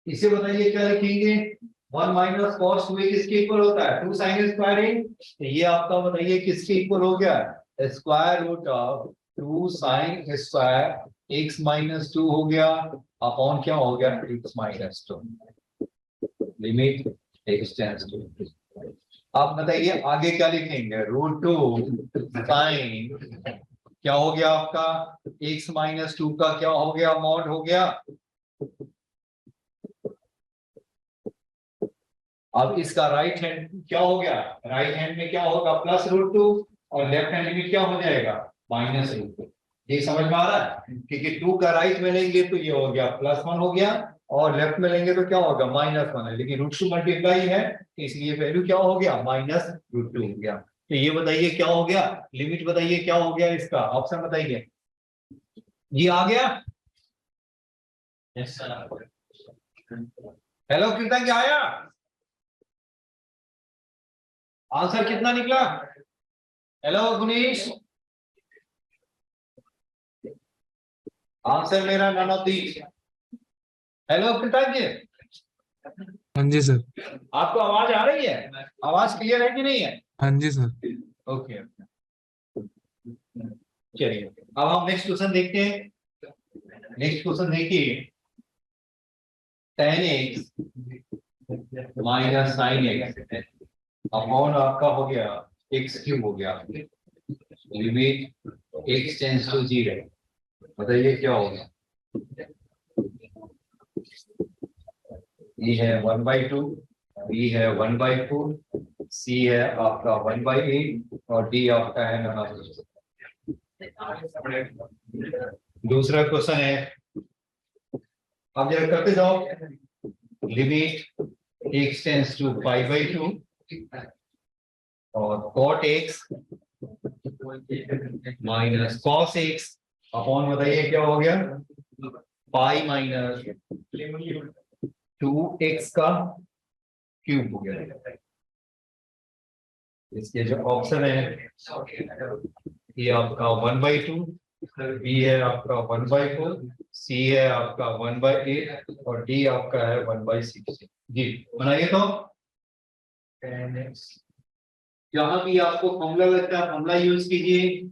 इसे बताइए क्या लिखेंगे, 1 माइनस कॉस 2 किसके इक्वल होता है, 2 साइन स्क्वायर ए। तो ये आपका बताइए किसके इक्वल हो गया, square root of 2 sine square x minus 2 हो गया, अपॉन क्या हो गया, x minus 2, limit x tends to. आप बताइए आगे क्या लिखेंगे, √2 साइन क्या हो गया आपका, एक्स माइनस 2 का क्या हो गया, मॉड हो गया। अब इसका राइट हैंड क्या हो गया, राइट हैंड में क्या होगा, +√2, और लेफ्ट हैंड में क्या हो जाएगा, -√2। ये समझ में आ रहा है, क्योंकि 2 का राइट में लेंगे तो ये हो गया +1 हो गया, और लेफ्ट में लेंगे तो क्या होगा, -1 है, लेकिन √2 मल्टीप्लाई है इसलिए वैल्यू क्या हो गया, -√2 हो गया। तो ये बताइए क्या हो गया, लिमिट बताइए क्या हो गया इसका, ऑप्शन बताइए। ये आ गया, हेलो कीर्तन क्या आया, आंसर कितना निकला, हेलो गुनीश, आंसर मेरा नन ऑफ दीस। हेलो कीर्तन जी, हाँ जी सर। आपको आवाज आ रही है, आवाज क्लियर है कि नहीं है, हाँ जी सर। ओके चलिए अब हम नेक्स्ट क्वेश्चन देखते हैं। नेक्स्ट क्वेश्चन देखिए, tan x minus sin x upon आपका हो गया x³ हो गया, लिमिट x टेंड्स टू 0, बताइए क्या होगा। ये है 1/2, b है 1/4, c है आपका 1/8, और d आपका है नन ऑफ दिस। दूसरा क्वेश्चन है, अब जरा करते जाओ, लिमिट x टेंड्स टू π/2 और cot x minus cos x upon बताइए क्या हो गया, पाई माइनस 2x का क्यूब हो गया। इसके जो ऑप्शन है, ये आपका 1/2, बी है आपका 1/4, सी है आपका 1/8, और डी आपका है 1/6। जी बनाइए तो, जहां भी आपको फॉर्मूला लगता है फॉर्मूला यूज कीजिए,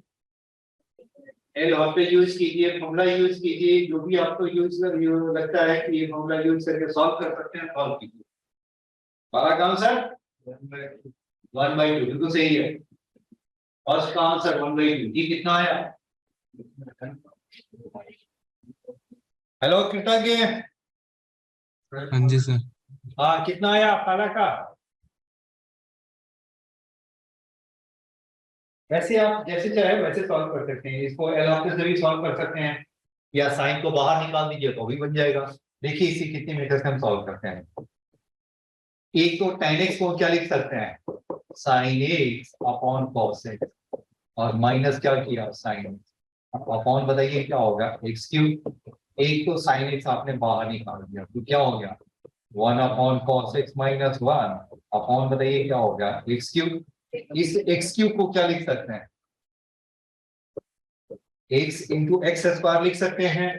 एल और पे यूज कीजिए, फॉर्मूला यूज कीजिए, जो भी आपको यूज लगता है कि ये फॉर्मूला यूज करके सॉल्व कर सकते हैं, सॉल्व कीजिए। बारह का आंसर 1/2 बिल्कुल सही है, फर्स्ट का आंसर 1/2। जी कितना आया, हेलो कितना के, हाँ जी सर। हाँ कितना आया पहला का। वैसे आप जैसे चाहे वैसे सॉल्व कर सकते हैं, इसको एल ऑप्शन से भी सॉल्व कर सकते हैं, या साइन को बाहर निकाल दीजिए तो भी बन जाएगा। देखिए इसी कितने मीटर से हम सॉल्व करते हैं। एक तो tan x को क्या लिख सकते हैं, sine x upon cos x और माइनस क्या किया साइन एक्स अपॉन बताइए क्या होगा एक्स क्यूब। एक तो साइन एक्स आपने बाहर निकाल दिया तो क्या हो गया 1 upon cos x minus 1 upon बताइए क्या होगा एक्स क्यूब। इस एक्स क्यूब को क्या लिख सकते हैं एक्स इंटू एक्स स्क्वायर लिख सकते हैं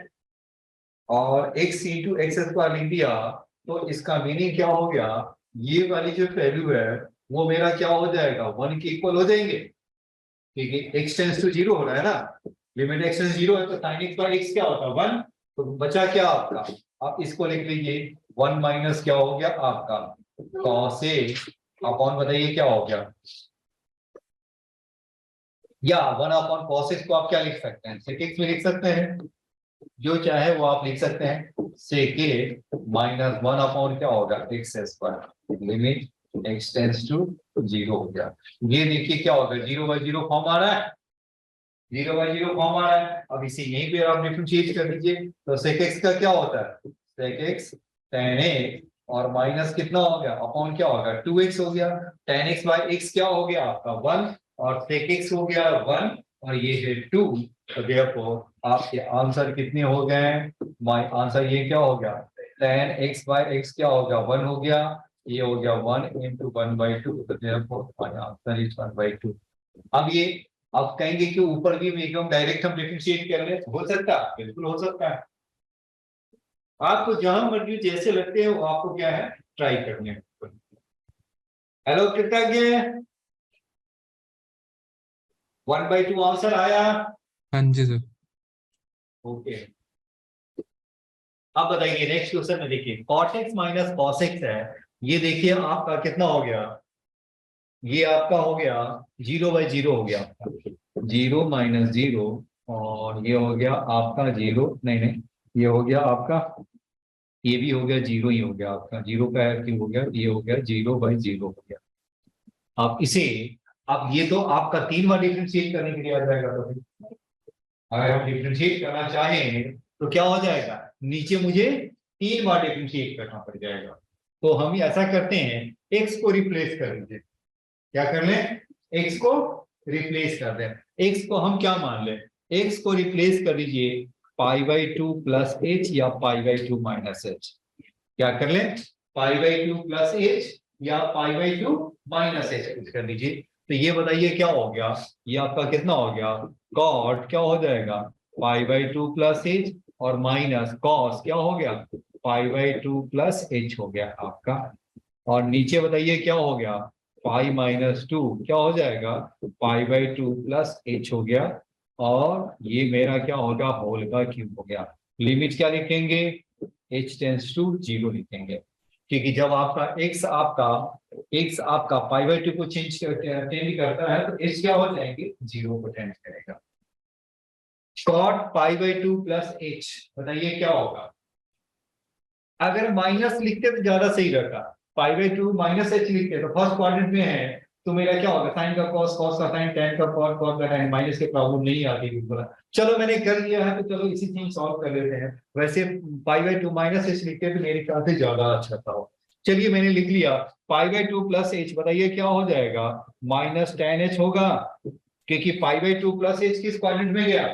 और एक्स इंटू एक्स स्क्वायर लिख दिया तो इसका मीनिंग क्या हो गया ये वाली जो वैल्यू है वो मेरा क्या हो जाएगा 1 के इक्वल हो जाएंगे क्योंकि x टेंड्स टू 0 हो रहा है ना लिमिट x टेंड्स 0 है तो sin x बाय x क्या होता है 1 तो बचा क्या आपका आप इसको लिख लीजिए 1 माइनस क्या हो गया आपका cos a अपॉन बताइए क्या हो गया या 1 अपॉन cos x को आप क्या लिख सकते हैं sec x में लिख सकते हैं जो चाहे वो आप लिख सकते हैं sec a माइनस 1 अपॉन क्या होगा x square limit x tends to 0 हो गया। ये देखिए क्या होगा 0 बाय 0 फॉर्म आ रहा है 0 बाय 0 फॉर्म आ रहा है। अब इसे यहीं पे आप डिफरेंशिएट कर दीजिए तो sec x का क्या होता है sec x tan x और माइनस कितना हो गया अपॉन क्या होगा 2x हो गया tan x बाय x क्या हो गया आपका 1 और sec x हो गया 1 और ये है 2 तो देयरफॉर आपके आंसर कितने हो गए माय आंसर ये क्या हो गया tan x बाय x क्या हो गया 1 हो गया ये हो गया 1 into 1/2 तो देयरफॉर माय आंसर इज 1/2। अब ये आप कहेंगे कि ऊपर भी एकदम डायरेक्ट हम डिफरेंशिएट कर ले हो सकता है बिल्कुल हो सकता है आपको जहां मर्जी जैसे लगते हैं वो आपको क्या है ट्राई करने हैं। हेलो कृतज्ञ 1/2 आंसर आया हाँ जी सर। ओके। अब बताइए नेक्स्ट क्वेश्चन में देखिए cot x minus cos x है ये देखिए आपका कितना हो गया ये आपका हो गया 0/0 हो गया 0 माइनस 0 और ये हो गया आपका 0 नहीं नहीं ये हो गया आपका ये भी हो गया 0 ही हो गया आपका 0 का क्यों हो गया ये हो गया 0/0 हो गया। अब इसे अब ये तो आपका 3 बार डिफरेंशिएट करने के लिए आ जाएगा तो फिर अगर हम डिफरेंशिएट करना चाहें तो क्या हो जाएगा नीचे मुझे 3 बार डिफरेंशिएट करना पड़ जाएगा तो हम ऐसा करते हैं x को रिप्लेस कर दीजिए क्या कर लें x को रिप्लेस कर दें x को हम क्या मान लें x को रिप्लेस कर दीजिए π/2 प्लस h या π/2 माइनस h क्या कर लें π/2 प्लस h या π/2 माइनस h कर दीजिए तो ये बताइए क्या हो गया ये आपका कितना हो गया cot क्या हो जाएगा π/2 प्लस h और माइनस cos क्या हो गया π/2 प्लस h हो गया आपका और नीचे बताइए क्या हो गया पाई माइनस 2 क्या हो जाएगा π/2 प्लस h हो गया और ये मेरा क्या होगा होल का क्यूब हो गया लिमिट क्या लिखेंगे h टेंड्स टू 0 लिखेंगे क्योंकि जब आपका x आपका π/2 को चेंज करता है तो h क्या हो जाएंगे 0 को टेंड करेगा cot π/2 प्लस h बताइए क्या होगा अगर माइनस लिखते तो ज्यादा सही रहता π/2 माइनस h लिखते तो फर्स्ट क्वाड्रेंट में है तो मेरा क्या होगा साइन का cos cos का साइन tan का cos cos का tan माइनस के प्रॉब्लम नहीं आती बिल्कुल। चलो मैंने कर लिया है तो चलो इसी चीज सॉल्व कर लेते हैं वैसे π/2 माइनस h लिखते तो मेरे ख्याल से ज्यादा अच्छा था चलिए मैंने लिख लिया π/2 प्लस h बताइए क्या हो जाएगा माइनस tan h होगा क्योंकि π/2 प्लस h किस क्वाड्रेंट में गया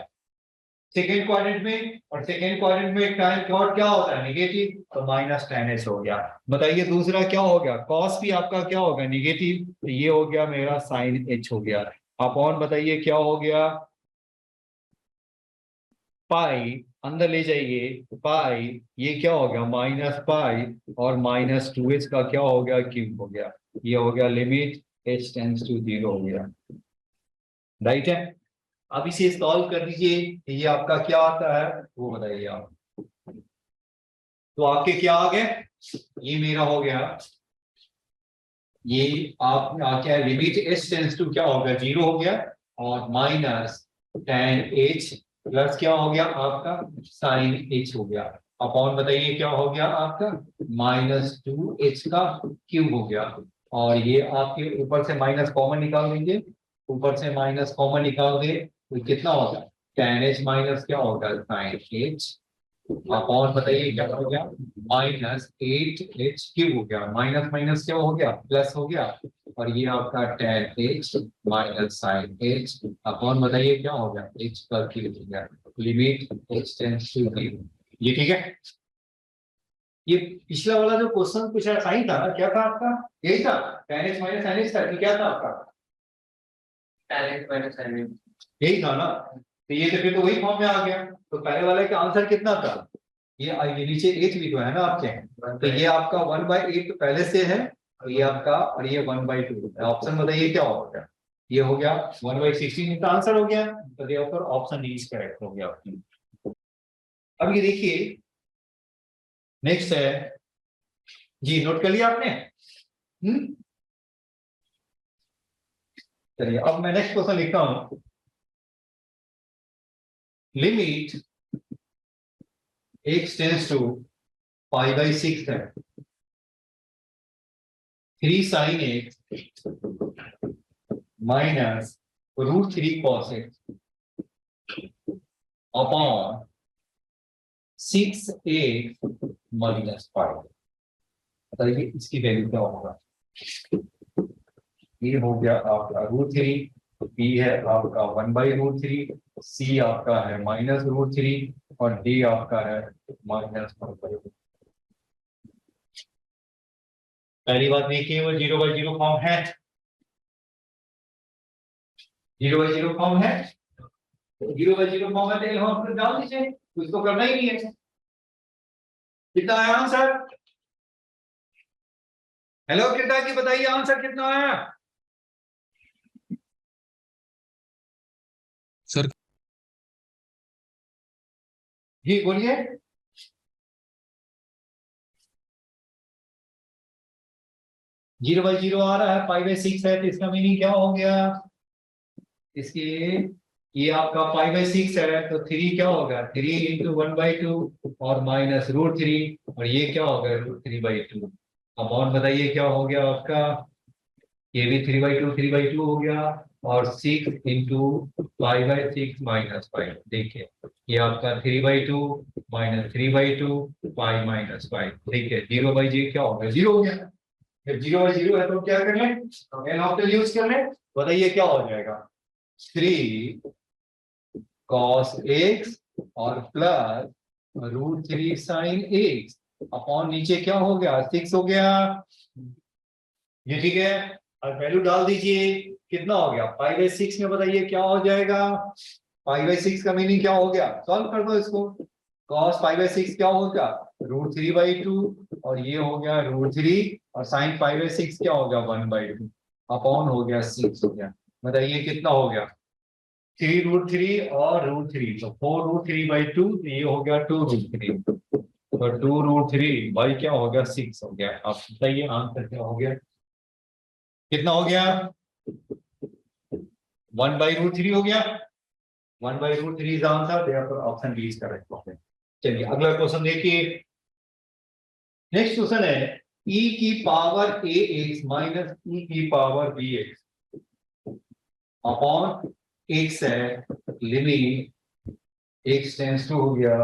सेकेंड क्वाड्रेंट में और सेकेंड क्वाड्रेंट में tan cot क्या होता है नेगेटिव तो माइनस tan h हो गया। बताइए दूसरा क्या हो गया cos भी आपका क्या होगा नेगेटिव तो ये हो गया मेरा sin h हो गया अपॉन बताइए क्या हो गया पाई अंदर ले जाइए पाई ये क्या हो गया माइनस पाई और माइनस 2h का क्या हो गया क्यूब हो गया ये हो गया लिमिट h टेंड्स टू 0 हो गया राइट है। अब इसे सॉल्व कर दीजिए ये आपका क्या आता है वो बताइए आप तो आपके क्या आ गए ये मेरा हो गया ये आप क्या है लिमिट h टेंड्स टू क्या हो गया 0 हो गया और माइनस tan h प्लस क्या हो गया आपका sin h हो गया अपॉन बताइए क्या हो गया आपका -2h का क्यूब हो गया और ये आपके ऊपर से माइनस कॉमन निकाल देंगे ऊपर से माइनस कॉमन निकाल दे तो कितना होगा tan h माइनस क्या होगा sin h अपॉन बताइए क्या हो गया -8h क्यूब हो गया माइनस माइनस क्या हो गया प्लस हो गया और ये आपका tan h minus sin h upon बताइए क्या हो गया h का क्यूब हो गया लिमिट h टेंड्स टू 0। ये ठीक है। ये पिछला वाला जो क्वेश्चन पूछा साइन था ना, क्या था आपका? यही था tan h minus sin h था कि क्या था आपका? tan h minus sin h यही था ना। तो ये तो फिर तो वही फॉर्म में आ गया। तो पहले वाले का आंसर कितना था? ये नीचे h भी तो है ना आपके, तो ये आपका 1/8 तो पहले से है और ये आपका और ये 1/2। ऑप्शन बताइए क्या होगा? ये हो गया 1/16 का आंसर हो गया। तो therefore option D is correct हो गया आपकी। अब ये देखिए नेक्स्ट है जी, नोट कर लिया आपने? चलिए अब मैं नेक्स्ट क्वेश्चन लिखता हूं। लिमिट x टेंड्स टू π/6 है 3 sin x minus √3 cos x upon 6x minus 5। बताइए इसकी वैल्यू क्या होगा? ये हो गया आपका √3, b है आपका 1/√3, c आपका है -√3 और d आपका है -1/√3। पहली बात देखिए वो 0/0 फॉर्म है, 0/0 फॉर्म है, 0/0 फॉर्म है तो हम फिर डाल दीजिए, कुछ तो करना ही नहीं है। कितना आया आंसर? हेलो कितना की बताइए आंसर कितना आया? सर जी बोलिए। 0/0 आ रहा है, π/6 है तो इसका मीनिंग क्या हो गया? इसके ये आपका π/6 है तो 3 क्या होगा? 3 × 1/2 और माइनस √3 और ये क्या होगा? √3/2। अपॉन बताइए क्या हो गया आपका? ये भी 3/2 हो गया और 6 × π/6 माइनस 5। देखिए ये आपका 3/2 माइनस 3/2 पाई माइनस 5। ठीक है 0/0 क्या हो गया? 0 हो गया। जब 0/0 है तो क्या कर लें? एल ऑप्शन यूज कर लें। बताइए क्या हो जाएगा? 3 cos x और प्लस √3 sin x अपॉन नीचे क्या हो गया? 6 हो गया। ये ठीक है और वैल्यू डाल दीजिए। कितना हो गया? π/6 में बताइए क्या हो जाएगा? π/6 का मीनिंग क्या हो गया? सॉल्व कर दो इसको। cos π/6 क्या होगा? √3/2 और ये हो गया √3 और sin π/6 क्या हो गया? 1/2 अपॉन हो गया 6 हो गया। बताइए कितना हो गया? 3√3 और √3 तो 4√3/2 ये हो गया 2√3 तो 2√3 भाई क्या हो गया? 6 हो गया। आप बताइए आंसर क्या हो गया? कितना हो गया? 1/√3 हो गया। 1/√3 is answer, therefore option b is correct. चलिए अगला क्वेश्चन देखिए। नेक्स्ट क्वेश्चन है e की पावर ax माइनस e की पावर bx अपॉन x है लिमिट x टेंड्स टू हो गया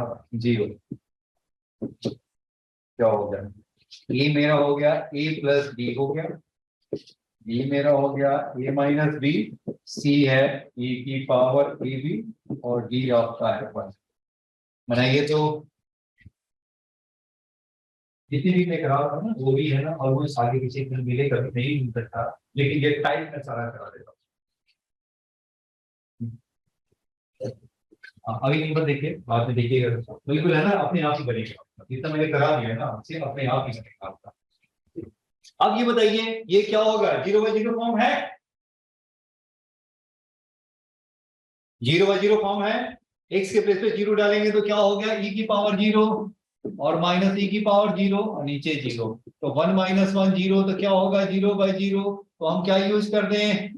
0। क्या हो गया? ये मेरा हो गया a प्लस b हो गया, ये मेरा हो गया a माइनस बी, सी है e की पावर ए बी और डी आपका है 1। बनाइए तो जितनी भी मैं करा रहा था ना वो भी है ना ऑलमोस्ट आगे पीछे मिले कभी नहीं मिल सकता, लेकिन ये टाइप में सारा करा देता हूँ। अभी नंबर देखिए बाद में देखिएगा, बिल्कुल है ना अपने आप ही बनेगा। जितना मैंने करा दिया है ना आपसे अपने आप ही बनेगा आपका। अब ये बताइए ये क्या होगा? 0/0 फॉर्म है, 0/0 फॉर्म है। x के प्लेस पे 0 डालेंगे तो क्या हो गया? e की पावर 0 और माइनस e की पावर 0 और नीचे 0 तो 1 - 1 0 तो क्या होगा? 0/0। तो हम क्या यूज कर दें?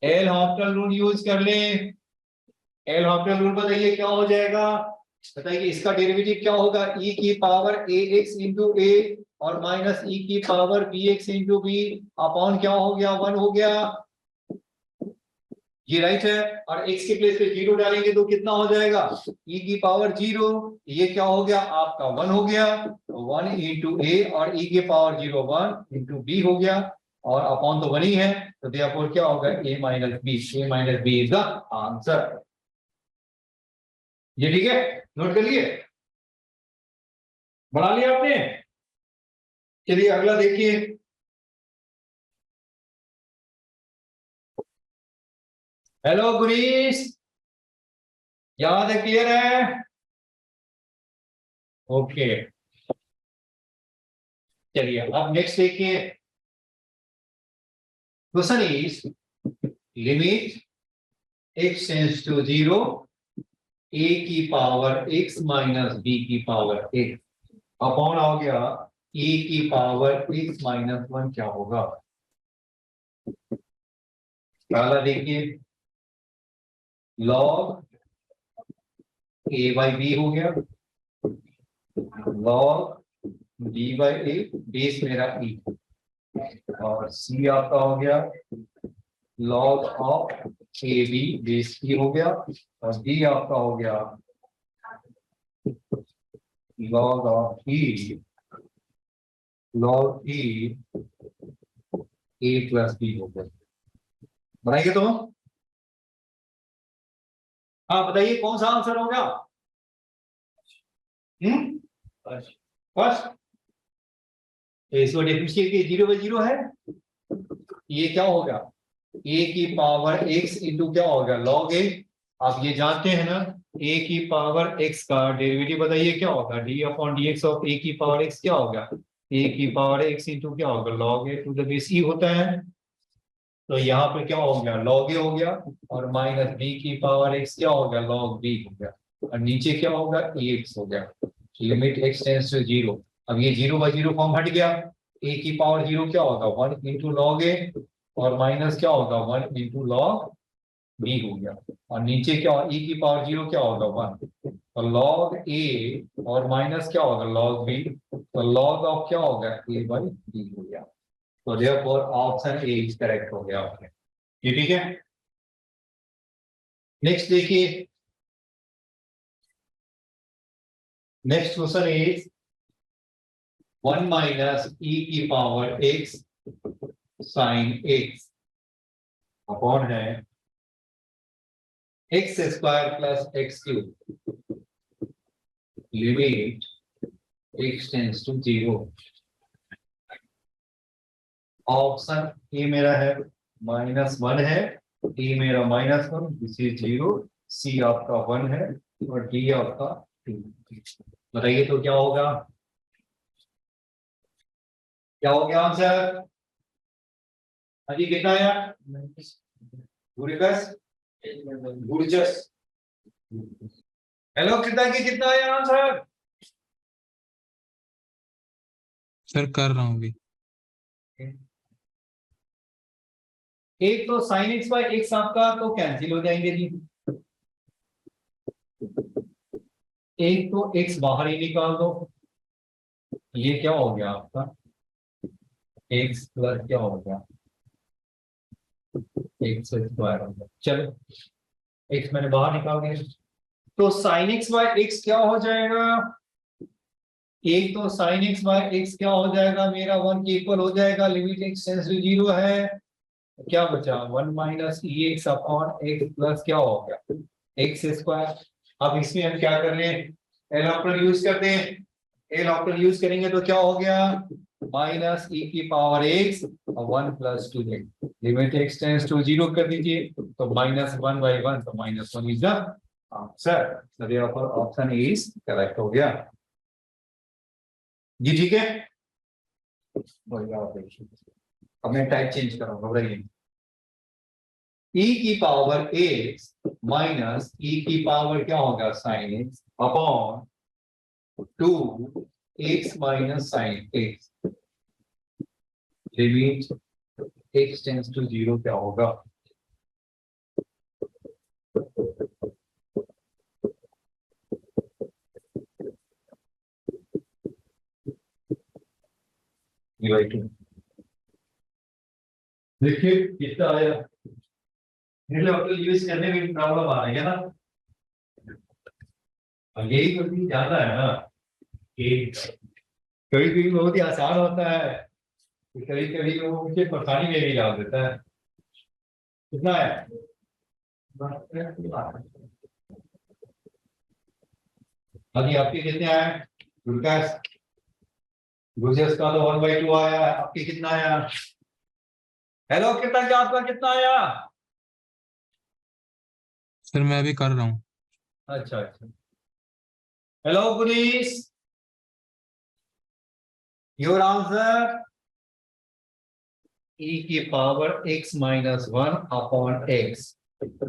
एल हॉस्पिटल रूल यूज कर लें। एल हॉस्पिटल रूल बताइए क्या हो जाएगा? बताइए इसका डेरिवेटिव क्या होगा? e की पावर ax इंटू a और माइनस e की power bx into b upon क्या हो गया? 1 हो गया। ये राइट है और x के प्लेस पे 0 डालेंगे तो कितना हो जाएगा? e की पावर 0, ये क्या हो गया? आपका 1 हो गया। तो 1 इंटू a और e की पावर 0 1 इंटू b हो गया। और अपॉन तो 1 ही है, तो देयरफॉर क्या होगा, a minus b, a minus b is the answer. ये ठीक है, नोट कर लिए, बना लिया आपने। चलिए अगला देखिए, हेलो गुरीश, याद है, क्लियर है? ओके, चलिए अब नेक्स्ट देखिए, question is limit x tends to 0 a की पावर x माइनस b की पावर x अपॉन हो गया a की पावर x माइनस 1 क्या होगा? पहला देखिए, लॉग a बाई बी हो गया, log b by a, base मेरा e, और c आपका हो गया log of a b, base e हो गया, और d आपका हो गया log of e, log e a plus b हो गया। बनाइए तो, हाँ बताइए कौन सा आंसर होगा? फर्स्ट, इसको डिफरेंशिएट के 0 बाई 0 है, ये क्या होगा, a की पावर x इंटू क्या होगा, log a। आप ये जानते हैं ना, a की पावर x का डेरिवेटिव बताइए क्या होगा, d upon dx of a की पावर x क्या होगा, a की पावर x इंटू क्या होगा, log a to the base e होता है। तो यहाँ पे क्या हो गया, log a हो गया, और माइनस b की पावर x क्या हो गया, log b हो गया, और नीचे क्या होगा, ax हो गया। लिमिट x टेंड्स टू 0, अब ये 0 बाई 0 फॉर्म हट गया, a की पावर 0 क्या होगा, 1 इंटू लॉग a, और माइनस क्या होगा, 1 इंटू लॉग b हो गया, और नीचे क्या होगा, e की पावर 0 क्या होगा, 1, और लॉग a, और माइनस क्या होगा, लॉग b, तो लॉग ऑफ क्या होगा, a बाई b हो गया। तो therefore option a is correct हो गया आपने, ये ठीक है। नेक्स्ट देखिए, next question is 1 minus e की power x sine x upon है x square plus x cube, limit x tends to 0। Option a मेरा है -1 है, ए मेरा -1, दिस इज 0, सी आपका 1 है, और डी आपका 2। बताइए तो क्या होगा, क्या हो गया आंसर? अजी कितना आया, गुरजस, गुरजस, हेलो, कितना आया आंसर? सर कर रहा हूँ अभी। एक तो साइन एक्स बाई एक्स आपका तो कैंसिल हो जाएंगे जी, एक तो एक्स बाहर ही निकाल दो, ये क्या हो गया आपका, एक्स प्लस क्या हो गया, एक्स स्क्वायर हो गया। चलो एक्स मैंने बाहर निकाल दिया, तो साइन एक्स बाई एक्स क्या हो जाएगा, एक तो साइन एक्स बाई एक्स क्या हो जाएगा मेरा, 1 के इक्वल हो जाएगा, लिमिट एक्स टेंड्स टू 0 है, क्या बचा, 1 माइनस ई एक्स अपॉन एक्स प्लस क्या हो गया, एक्स स्क्वायर। अब इसमें हम क्या कर रहे हैं, एल ऑपरेटर यूज करते हैं, एल ऑपरेटर यूज करेंगे तो क्या हो गया, माइनस ई की पावर एक्स और 1 plus 2 x, limit x tends to 0 कर दीजिए, तो -1 बाई 1, तो -1 इज द आंसर। तो therefore option a is correct हो गया जी, ठीक है। अब मैं टाइप चेंज करूंगा, घबराइए, e की पावर x माइनस e की पावर क्या होगा, sine x upon 2x minus sine x, limit x tends to 0 क्या होगा, देखिए कितना आया, यूज करने में प्रॉब्लम आ रही है ना, और यही तो चीज ज्यादा है ना, कि कभी कभी बहुत ही आसान होता है, कभी कभी वो मुझे परेशानी में भी डाल देता है। कितना है? अभी आपके कितने आए गुरकाश? गुरजेश का तो 1/2 आया है, आपके कितना आया? हेलो कितना क्या आपका कितना आया? सर मैं अभी कर रहा हूँ। अच्छा अच्छा। Hello Punish, your answer e की power x minus 1 upon x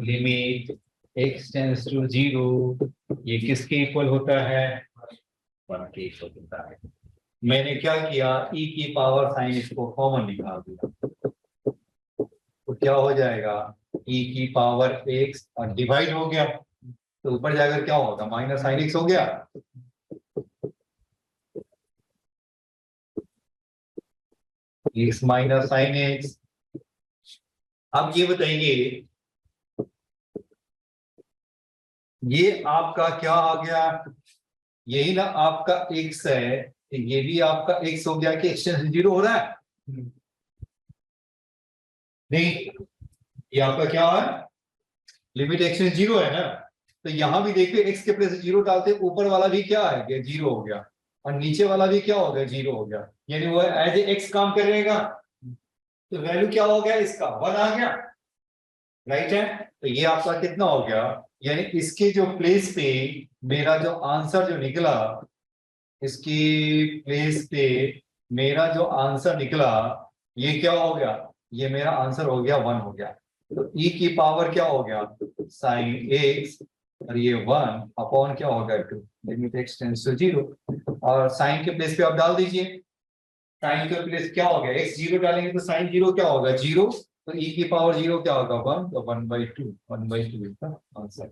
limit x tends to 0, ये किसके इक्वल होता है? 1 के इक्वल होता है। मैंने क्या किया, e की पावर साइन इसको कॉमन निकाल दिया, तो क्या हो जाएगा, e की पावर x और डिवाइड हो गया, तो ऊपर जाकर क्या होगा, माइनस साइन x हो गया। x minus sine x। अब ये बताइए, ये आपका क्या आ गया, यही ना आपका x है, तो ये भी आपका x हो गया कि एक्सटेंशन 0 हो रहा है? नहीं, ये आपका क्या है, लिमिट एक्सटेंशन 0 है ना, तो यहां भी देखिए x के प्लेस 0 डालते, ऊपर वाला भी क्या है, 0 हो गया, और नीचे वाला भी क्या हो गया, 0 हो गया, यानी वो एज ए x काम कर रहेगा, तो वैल्यू क्या हो गया इसका, 1 आ गया, राइट है। तो ये आपका कितना हो गया, यानी इसके जो प्लेस पे मेरा जो आंसर जो निकला, इसकी प्लेस पे मेरा जो आंसर निकला, ये क्या हो गया, ये मेरा आंसर हो गया 1 हो गया। तो e की पावर क्या हो गया, साइन x, और ये 1 अपॉन क्या हो गया 2, लिमिट x टेंड्स टू 0, और साइन के प्लेस पे आप डाल दीजिए, साइन के प्लेस क्या हो गया, x 0 डालेंगे तो साइन 0 क्या होगा 0, तो e की पावर 0 क्या होगा 1, तो 1/2, 1/2 इसका आंसर।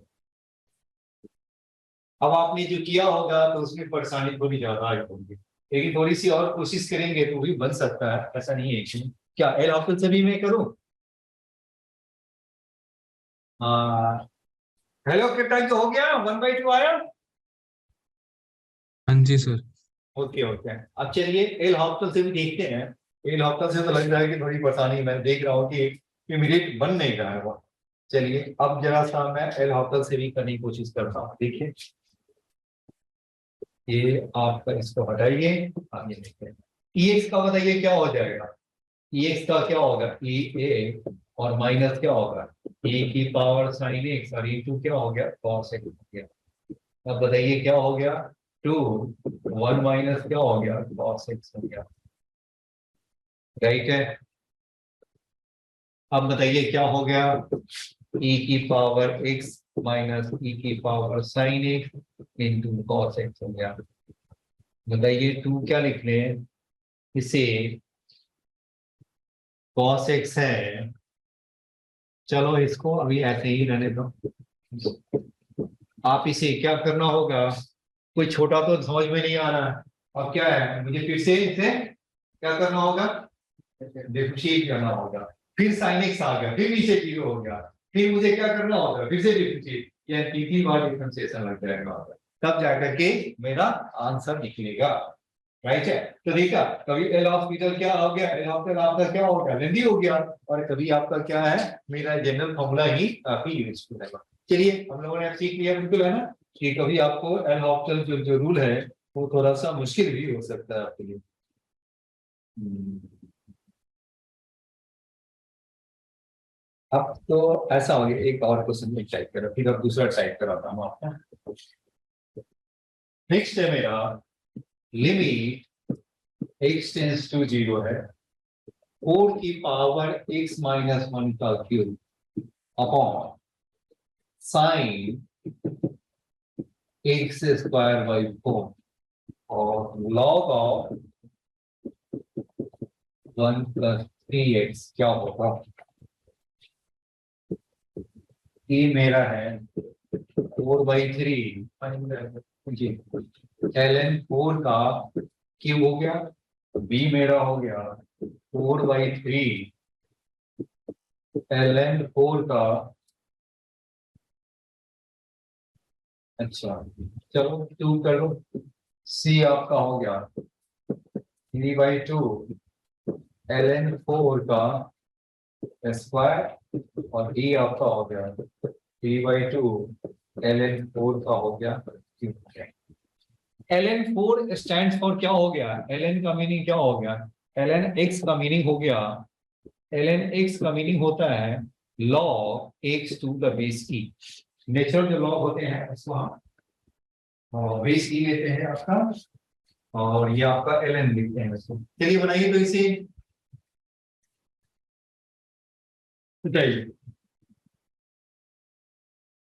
अब आपने जो किया होगा तो उसमें परेशानी थोड़ी ज्यादा आई होगी, लेकिन थोड़ी सी और कोशिश करेंगे तो भी बन सकता है, ऐसा नहीं है कि क्या एल हॉस्टल से भी मैं करूं? हाँ, हेलो कितना तो हो गया, 1/2 आया। हाँ जी सर। ओके ओके, अब चलिए एल हॉस्टल से भी देखते हैं। एल हॉस्टल से तो लग रहा है कि थोड़ी परेशानी, मैं देख रहा हूँ कि इमीडिएट बन नहीं रहा है वो। चलिए अब जरा सा मैं एल हॉस्टल से भी करने की कोशिश करता हूँ, देखिए ये आपका इसको हटाइए, आगे देखते हैं ई एक्स का बताइए क्या हो जाएगा, ई एक्स का क्या होगा, ई ए और माइनस क्या होगा, ए की पावर साइन एक्स, और ई टू क्या हो गया, कॉस एक्स हो गया। अब बताइए क्या हो गया, 2 1 माइनस क्या हो गया, कॉस एक्स हो गया, राइट है। अब बताइए क्या हो गया, e की पावर x माइनस e की power sine x into cos x हो गया। बताइए 2 क्या लिख रहे हैं, इसे कॉस एक्स है, चलो इसको अभी ऐसे ही रहने दो। आप इसे क्या करना होगा, कोई छोटा तो समझ में नहीं आ रहा है, अब क्या है, मुझे फिर से इसे क्या करना होगा, डिफरेंशिएट करना होगा, फिर साइन एक्स आ गया, फिर नीचे 0 हो गया, फिर मुझे क्या करना होगा, फिर से डिफरेंशिएट, या तीसरी बार डिफरेंशिएशन लग जाएगा, तब जाकर के मेरा आंसर निकलेगा, राइट है। तो देखा, कभी एल हॉस्पिटल क्या हो गया, एल हॉस्पिटल आपका क्या हो गया, लेंदी हो गया, और कभी आपका क्या है, मेरा जनरल फॉर्मूला ही काफी यूजफुल है। चलिए हम लोगों ने सीख लिया, बिल्कुल है ना, कि कभी आपको एल हॉस्पिटल जो रूल है वो थोड़ा सा मुश्किल भी हो सकता है आपके लिए। अब तो ऐसा हो गया, एक और क्वेश्चन में टाइप करो, फिर अब दूसरा टाइप कराता हूँ आपको। नेक्स्ट है मेरा, लिमिट x टेंस टू 0 है, 4 की पावर x माइनस 1 का cube upon sine x square by 4 और लॉग ऑफ 1 प्लस 3x क्या होगा। ये मेरा है 4/3 जी, ln 4 का क्यूब हो गया, b मेरा हो गया 4/3 ln 4 का, अच्छा चलो 2 कर लो, c आपका हो गया 3/2 ln 4 का स्क्वायर और e आपका हो गया 3/2 ln 4 का हो गया ln 4 स्टैंड फॉर क्या हो गया, ln का मीनिंग क्या हो गया, ln x का मीनिंग हो गया, ln x का मीनिंग होता है log x to the base e। Natural जो लॉग होते हैं उसको हम बेस e लेते हैं आपका, और ये आपका ln लिखते हैं इसको। चलिए बनाइए तो इसे बताइए।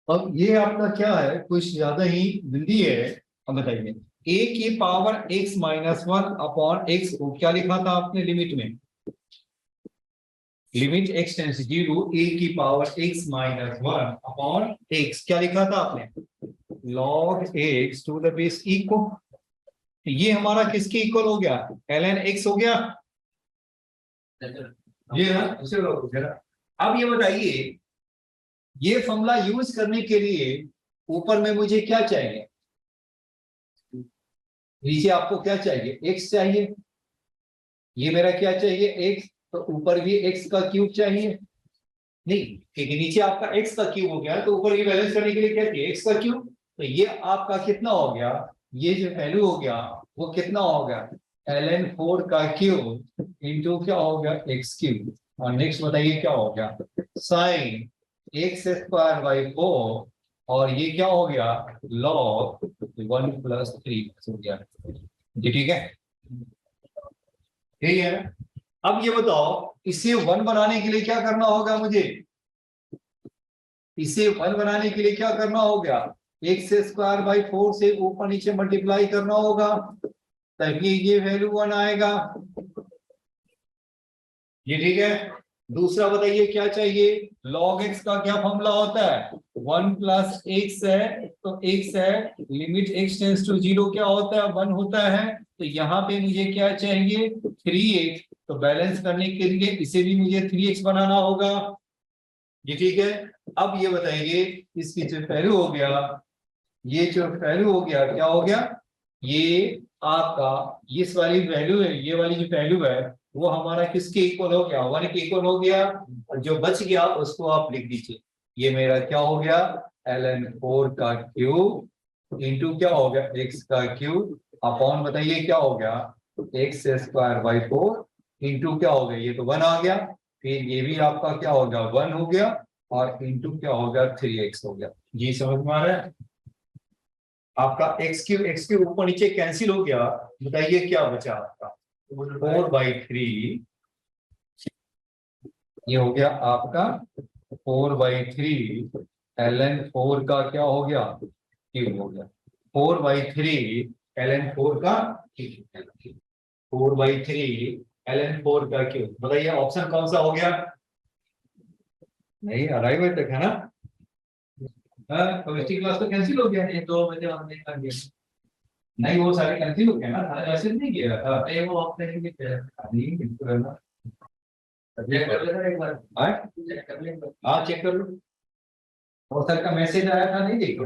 अब ये आपका क्या है, कुछ ज्यादा ही जल्दी है। अब बताइए a की power x minus 1 upon x को क्या लिखा था आपने लिमिट में, limit x tends to 0 a की power x minus 1 upon x क्या लिखा था आपने, log x to the base e को। ये हमारा किसके इक्वल हो गया, ln x हो गया ये ना। चलो अब ये बताइए, ये फॉर्मूला यूज करने के लिए ऊपर में मुझे क्या चाहिए, नीचे आपको क्या चाहिए, x चाहिए, ये मेरा क्या चाहिए x, तो ऊपर भी x का क्यूब चाहिए, नहीं क्योंकि नीचे आपका x का क्यूब हो गया तो ऊपर ये बैलेंस करने के लिए क्या चाहिए, x का क्यूब। तो ये आपका कितना हो गया, ये जो वैल्यू हो गया वो कितना हो गया, ln 4 का क्यूब इंटू क्या हो गया x क्यूब, और नेक्स्ट बताइए क्या हो गया साइन x स्क्वायर बाई 4, और ये क्या हो गया log 1 प्लस 3 हो गया जी। ठीक है ठीक है। अब ये बताओ इसे 1 बनाने के लिए क्या करना होगा मुझे, इसे 1 बनाने के लिए क्या करना होगा, x स्क्वायर बाई 4 से ऊपर नीचे मल्टीप्लाई करना होगा तभी ये वैल्यू 1 आएगा ये। ठीक है। दूसरा बताइए क्या चाहिए, log x का क्या फॉर्मूला होता है, 1 प्लस x है, तो x है लिमिट x टेंड्स टू 0 क्या होता है 1 होता है, तो यहाँ पे मुझे क्या चाहिए 3x, तो बैलेंस करने के लिए इसे भी मुझे 3x बनाना होगा ये। ठीक है। अब ये बताइए इसकी जो वैल्यू हो गया, ये जो वैल्यू हो गया क्या हो गया, ये आपका इस वाली वैल्यू है, ये वाली जो वैल्यू है वो हमारा किसके इक्वल हो गया, 1 के इक्वल हो गया, और जो बच गया उसको आप लिख दीजिए, ये मेरा क्या हो गया ln 4 का क्यूब इंटू क्या हो गया x का क्यूब अपॉन बताइए क्या हो गया x स्क्वायर बाई 4 इंटू क्या हो गया, ये तो 1 आ गया, फिर ये भी आपका क्या हो गया 1 हो गया, और इंटू क्या हो गया 3x हो गया। ये समझ में आ रहा है आपका x के ऊपर नीचे कैंसिल हो गया, बताइए क्या बचा आपका 4/3, ये हो गया आपका 4/3 ln 4 का क्या हो गया क्यूब हो गया, 4/3 ln 4 का 4/3 ln 4 का क्यूब। बताइए ऑप्शन कौन सा हो गया, नहीं अराइव तक है ना, केमिस्ट्री क्लास तो कैंसिल हो गया, ये 2 बजे हमने कर दिया, नहीं वो सारे कैंसिल हो गए ना, ऐसे नहीं किया था ये वो आपने नहीं किया नहीं बिल्कुल है ना, चेक कर लेना एक बार, हां चेक कर ले, हां चेक कर लो, और सर का मैसेज आया था नहीं देखो।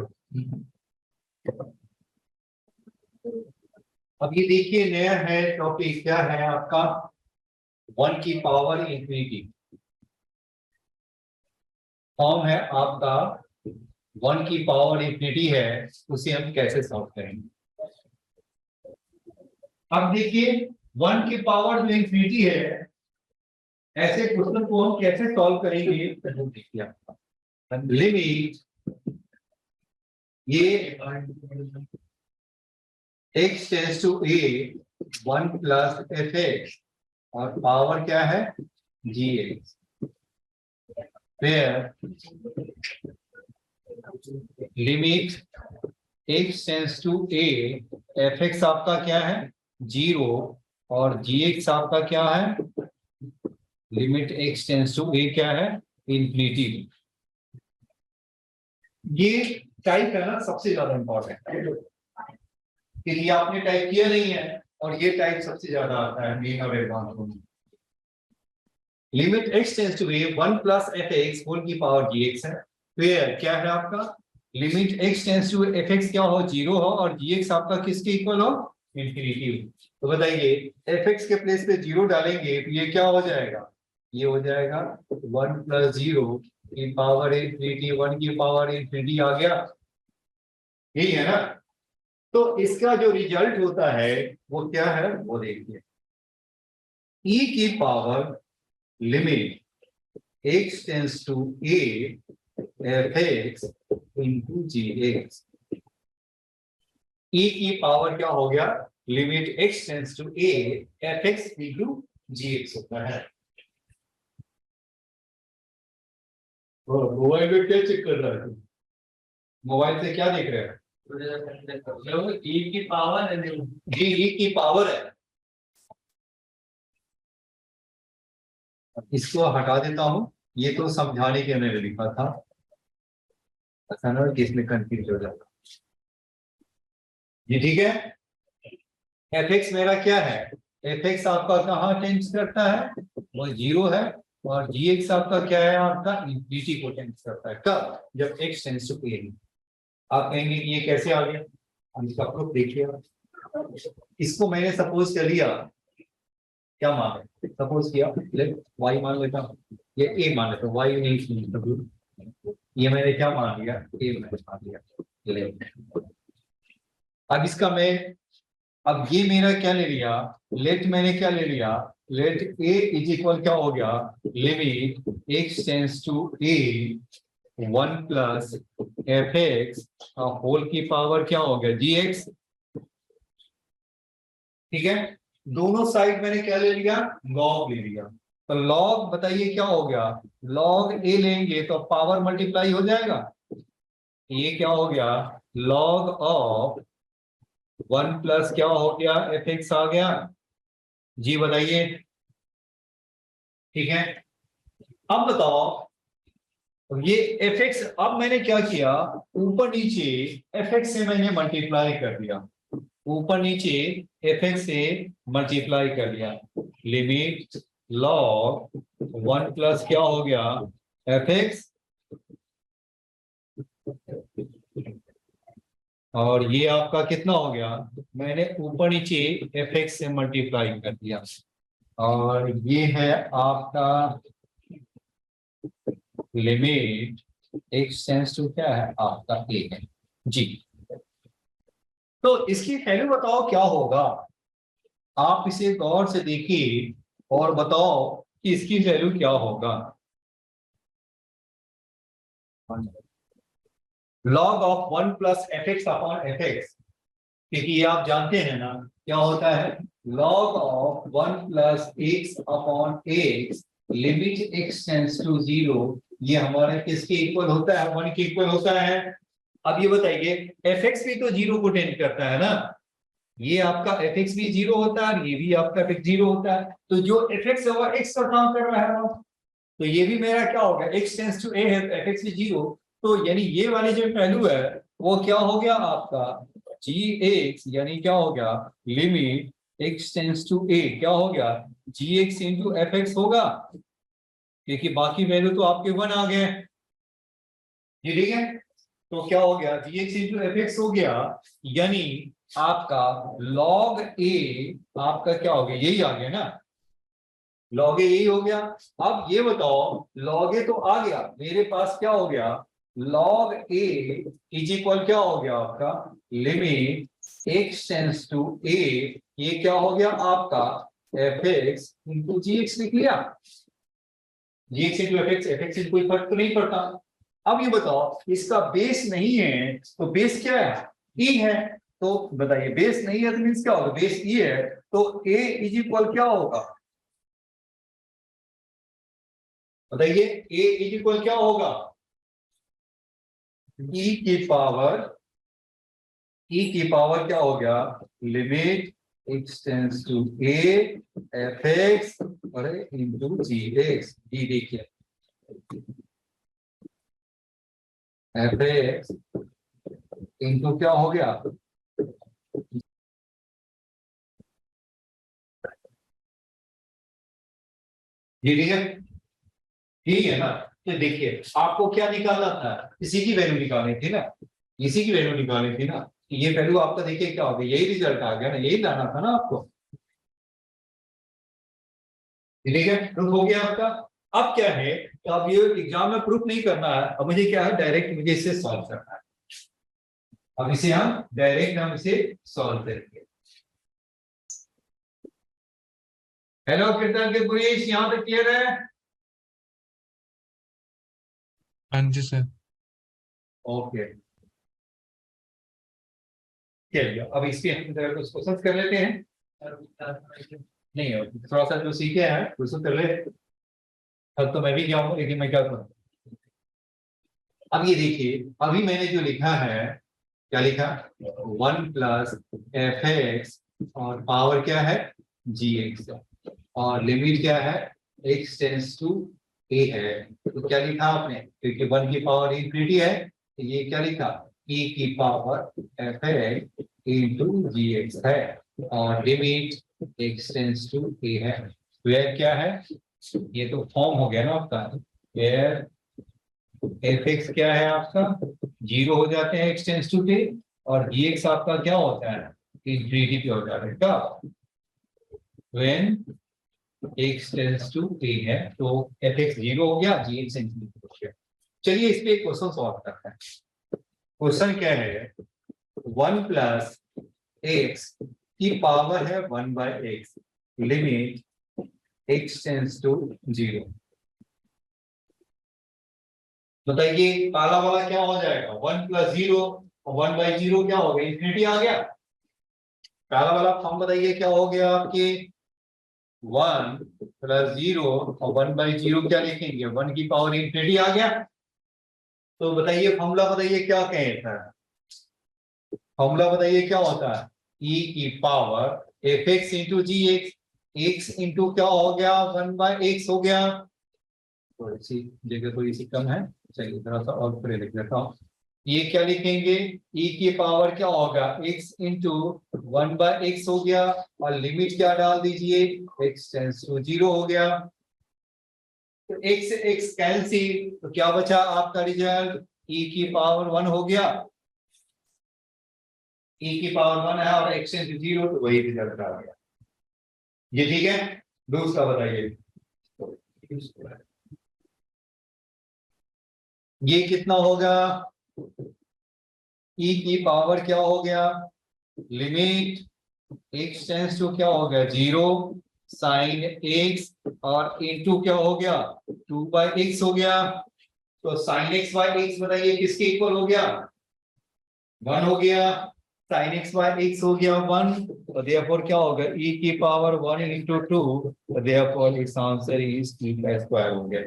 अब ये देखिए नया है टॉपिक, क्या है आपका 1 की पावर इंफिनिटी, फॉर्म है आपका 1 की पावर इंफिनिटी है, उसे हम कैसे सॉल्व करेंगे। अब देखिए 1 की पावर जो इंफिनिटी है, ऐसे क्वेश्चन को हम कैसे सॉल्व करेंगे, तो देखिए आपका लिमिट ये x tends to a 1 plus fx, और पावर क्या है gx, where limit x tends to a fx आपका क्या है 0, और gx आपका क्या है limit x tends to a क्या है इंफिनिटी। ये टाइप है ना सबसे ज्यादा इंपॉर्टेंट, क्योंकि आपने टाइप किया नहीं है, और ये टाइप सबसे ज्यादा आता है मेन और एडवांस में। Limit x tends to a 1 plus fx whole की पावर gx है, फिर क्या है आपका limit x tends to fx क्या हो 0 हो, और gx आपका किसके इक्वल हो इंफिनिटी। तो बताइए एफ एक्स के प्लेस पे 0 डालेंगे तो ये क्या हो जाएगा, ये हो जाएगा 1 + 0 की पावर इंफिनिटी, 1 की पावर इंफिनिटी आ गया, यही है ना। तो इसका जो रिजल्ट होता है वो क्या है, वो देखिए e की power limit x tends to a f x into g x. e की पावर क्या हो गया, limit x tends to a f x into g x होता है। मोबाइल में क्या चेक कर रहा है, मोबाइल से क्या देख रहे हैं, e की पावर है, जी e की पावर है। इसको हटा देता हूं, ये तो समझाने के मैंने लिखा था, ऐसा ना कि इसमें कंफ्यूज हो जाता। ये ठीक है, एफ एक्स मेरा क्या है, एफ एक्स आपका कहाँ टेंस करता है, वो 0 है, और जी एक्स आपका क्या है, आपका इंफिनिटी को टेंस करता है। कब, जब एक्स टेंस टू ए। आप कहेंगे कि ये कैसे आ गया, हम इसका प्रूफ देखिए। इसको मैंने सपोज कर लिया, क्या मान है, सपोज किया लेट वाई मान लेता हूं, ये ए मान लेता हूं, वाई नहीं, ये मैंने क्या मान लिया, ए मैंने मान लिया लेट। अब इसका मैं, अब ये मेरा क्या ले लिया, लेट मैंने क्या ले लिया, लेट ए इज इक्वल क्या हो गया, limit x tends to a 1 plus f x whole की पावर क्या हो गया जी एक्स। ठीक है, दोनों साइड मैंने क्या ले लिया, लॉग ले लिया। तो लॉग बताइए क्या हो गया, लॉग ए लेंगे तो पावर मल्टीप्लाई हो जाएगा, ये क्या हो गया, लॉग ऑफ 1 प्लस क्या हो गया एफ एक्स आ गया, जी बताइए। ठीक है, अब बताओ, ये एफ एक्स, अब मैंने क्या किया, ऊपर नीचे एफ एक्स से मैंने मल्टीप्लाई कर दिया, ऊपर नीचे एफ एक्स से मल्टीप्लाई कर दिया, लिमिट लॉग 1 प्लस क्या हो गया एफ एक्स, और ये आपका कितना हो गया, मैंने ऊपर नीचे एफ एक्स से मल्टीप्लाई कर दिया, और ये है आपका लिमिट एक्स टेंड्स टू क्या है आपका ए है जी। तो इसकी वैल्यू बताओ क्या होगा, आप इसे गौर से देखिए और बताओ कि इसकी वैल्यू क्या होगा। Log of 1 plus f x upon f x, क्योंकि ये आप जानते हैं ना क्या होता है, log of 1 plus x upon x limit x tends to 0, ये हमारे किसके इक्वल होता है, 1 के इक्वल होता है। अब ये बताइए एफ एक्स भी तो 0 को टेंड करता है ना, ये आपका एफ एक्स भी 0 होता है, ये भी आपका एफ एक्स 0 होता है, तो जो एफ एक्स है वो एक्स का काम कर रहा है, तो ये भी मेरा क्या होगा, एक्स टेंड्स टू ए है, एफ एक्स भी 0, तो यानी ये वाली जो वैल्यू है वो क्या हो गया आपका जी एक्स, यानी क्या हो गया, लिमिट एक्स टेंड्स टू ए क्या हो गया जी एक्स इंटू एफ एक्स होगा, क्योंकि बाकी वैल्यू तो आपके 1 आ गए, ये ठीक है। तो क्या हो गया, जी एक्स इंटू एफ एक्स हो गया, यानी आपका लॉग ए आपका क्या हो गया, यही आ गया ना, लॉग ए यही हो गया। अब ये बताओ लॉग ए तो आ गया मेरे पास, क्या हो गया, लॉग ए इज इक्वल क्या हो गया आपका, लिमिट एक्स टेंड्स टू ए, ये क्या हो गया आपका F x into g x लिख लिया, जी एक्स इंटू एफ एक्स से कोई फर्क तो नहीं पड़ता। अब ये बताओ इसका बेस नहीं है तो बेस क्या है, ई है, तो बताइए बेस नहीं है तो मीन्स क्या होगा, बेस ई है, तो ए इज इक्वल क्या होगा, बताइए ए इज इक्वल क्या होगा, ई की पावर क्या हो गया, limit x tends to a f x into g x, जी देखिए एफ एक्स इंटू क्या हो गया, जी ठीक है, ठीक है ना। तो देखिए आपको क्या निकालना था, इसी की वैल्यू निकालनी थी ना, इसी की वैल्यू निकालनी थी ना, ये वैल्यू आपका देखिए क्या हो गया, यही रिजल्ट आ गया ना, यही लाना था ना आपको। ठीक है, प्रूफ हो गया आपका। अब क्या है, तो अब ये एग्जाम में प्रूफ नहीं करना है, अब मुझे क्या है, डायरेक्ट मुझे इसे सॉल्व करना है। अब इसे हम इसे सॉल्व करेंगे। हेलो कीर्तन के पुरेश, यहाँ तक क्लियर है? हाँ जी सर। ओके, चलिए अब इसके हम जरा कुछ क्वेश्चन कर लेते हैं। नहीं, थोड़ा सा जो सीखे हैं क्वेश्चन कर ले। अब तो मैं भी क्या हूँ, लेकिन मैं क्या करूँ। अब ये देखिए, अभी मैंने जो लिखा है, क्या लिखा, 1 + f(x) और पावर क्या है, gx, और लिमिट क्या है, x टेंड्स टू a है। तो क्या लिखा आपने, क्योंकि 1 की पावर इंफिनिटी है, तो ये क्या लिखा, e की पावर f(x) इंटू gx है, और limit x tends to a है। वेयर क्या है, ये तो फॉर्म हो गया ना आपका, वेयर f(x) क्या है आपका, 0 हो जाते हैं x टेंड्स टू a, और gx आपका क्या होता है, इंफिनिटी पे हो जाता है क्या, when x tends to a है, तो f(x) 0 हो गया, gx इंफिनिटी हो गया। चलिए इस पे एक क्वेश्चन सॉल्व करते हैं। क्वेश्चन क्या है, 1 + x की पावर है 1/x, limit x tends to 0। बताइए काला वाला क्या हो जाएगा, 1 + 0, और 1/0 क्या हो गया, इंफिनिटी आ गया। काला वाला फॉर्म बताइए क्या हो गया आपके, 1 + 0 और 1/0 क्या लिखेंगे, 1 की पावर इंफिनिटी आ गया। तो बताइए फॉर्मूला बताइए क्या कहता है, फॉर्मूला बताइए क्या होता है, e की power f(x) into gx, x into क्या हो गया, 1/x हो गया। थोड़ी सी जगह थोड़ी सी कम है, चलिए थोड़ा सा और पूरे लिख देता हूँ। ये क्या लिखेंगे, e की पावर क्या होगा, x इंटू 1/x हो गया, और लिमिट क्या डाल दीजिए, x टेंड्स टू 0 हो गया। तो x से x कैंसिल, तो क्या बचा आपका रिजल्ट, e की पावर 1 हो गया, e की पावर 1 है, और x टेंड्स टू 0, तो वही रिजल्ट आ गया। ये ठीक है, दूसरा बताइए, ये कितना होगा, e की पावर क्या हो गया, लिमिट x टेंड्स टू क्या हो गया 0, साइन x, और इनटू क्या हो गया 2/x हो गया। तो साइन x/x बताइए किसके इक्वल हो गया, 1 हो गया, साइन x/x हो गया 1, तो देयरफॉर क्या होगा, e की पावर 1 इंटू 2, तो देयरफॉर इस आंसर इज e² हो गया।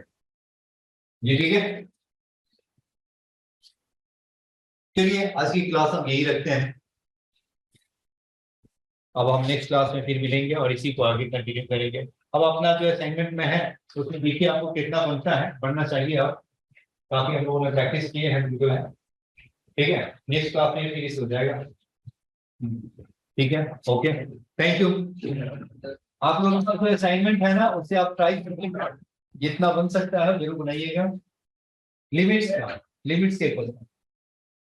ये ठीक है, चलिए आज की क्लास हम यही रखते हैं। अब हम नेक्स्ट क्लास में फिर मिलेंगे और इसी को आगे कंटिन्यू करेंगे। अब अपना जो असाइनमेंट में है उसमें देखिए आपको कितना बनता है, पढ़ना चाहिए। आप काफी हम लोगों ने प्रैक्टिस किए हैं, बिल्कुल है, ठीक है। नेक्स्ट क्लास में फिर इस हो जाएगा, ठीक है, ओके, थैंक यू। आप लोगों का जो असाइनमेंट है ना, उससे आप ट्राई करके जितना बन सकता है जरूर बनाइएगा, लिमिट्स के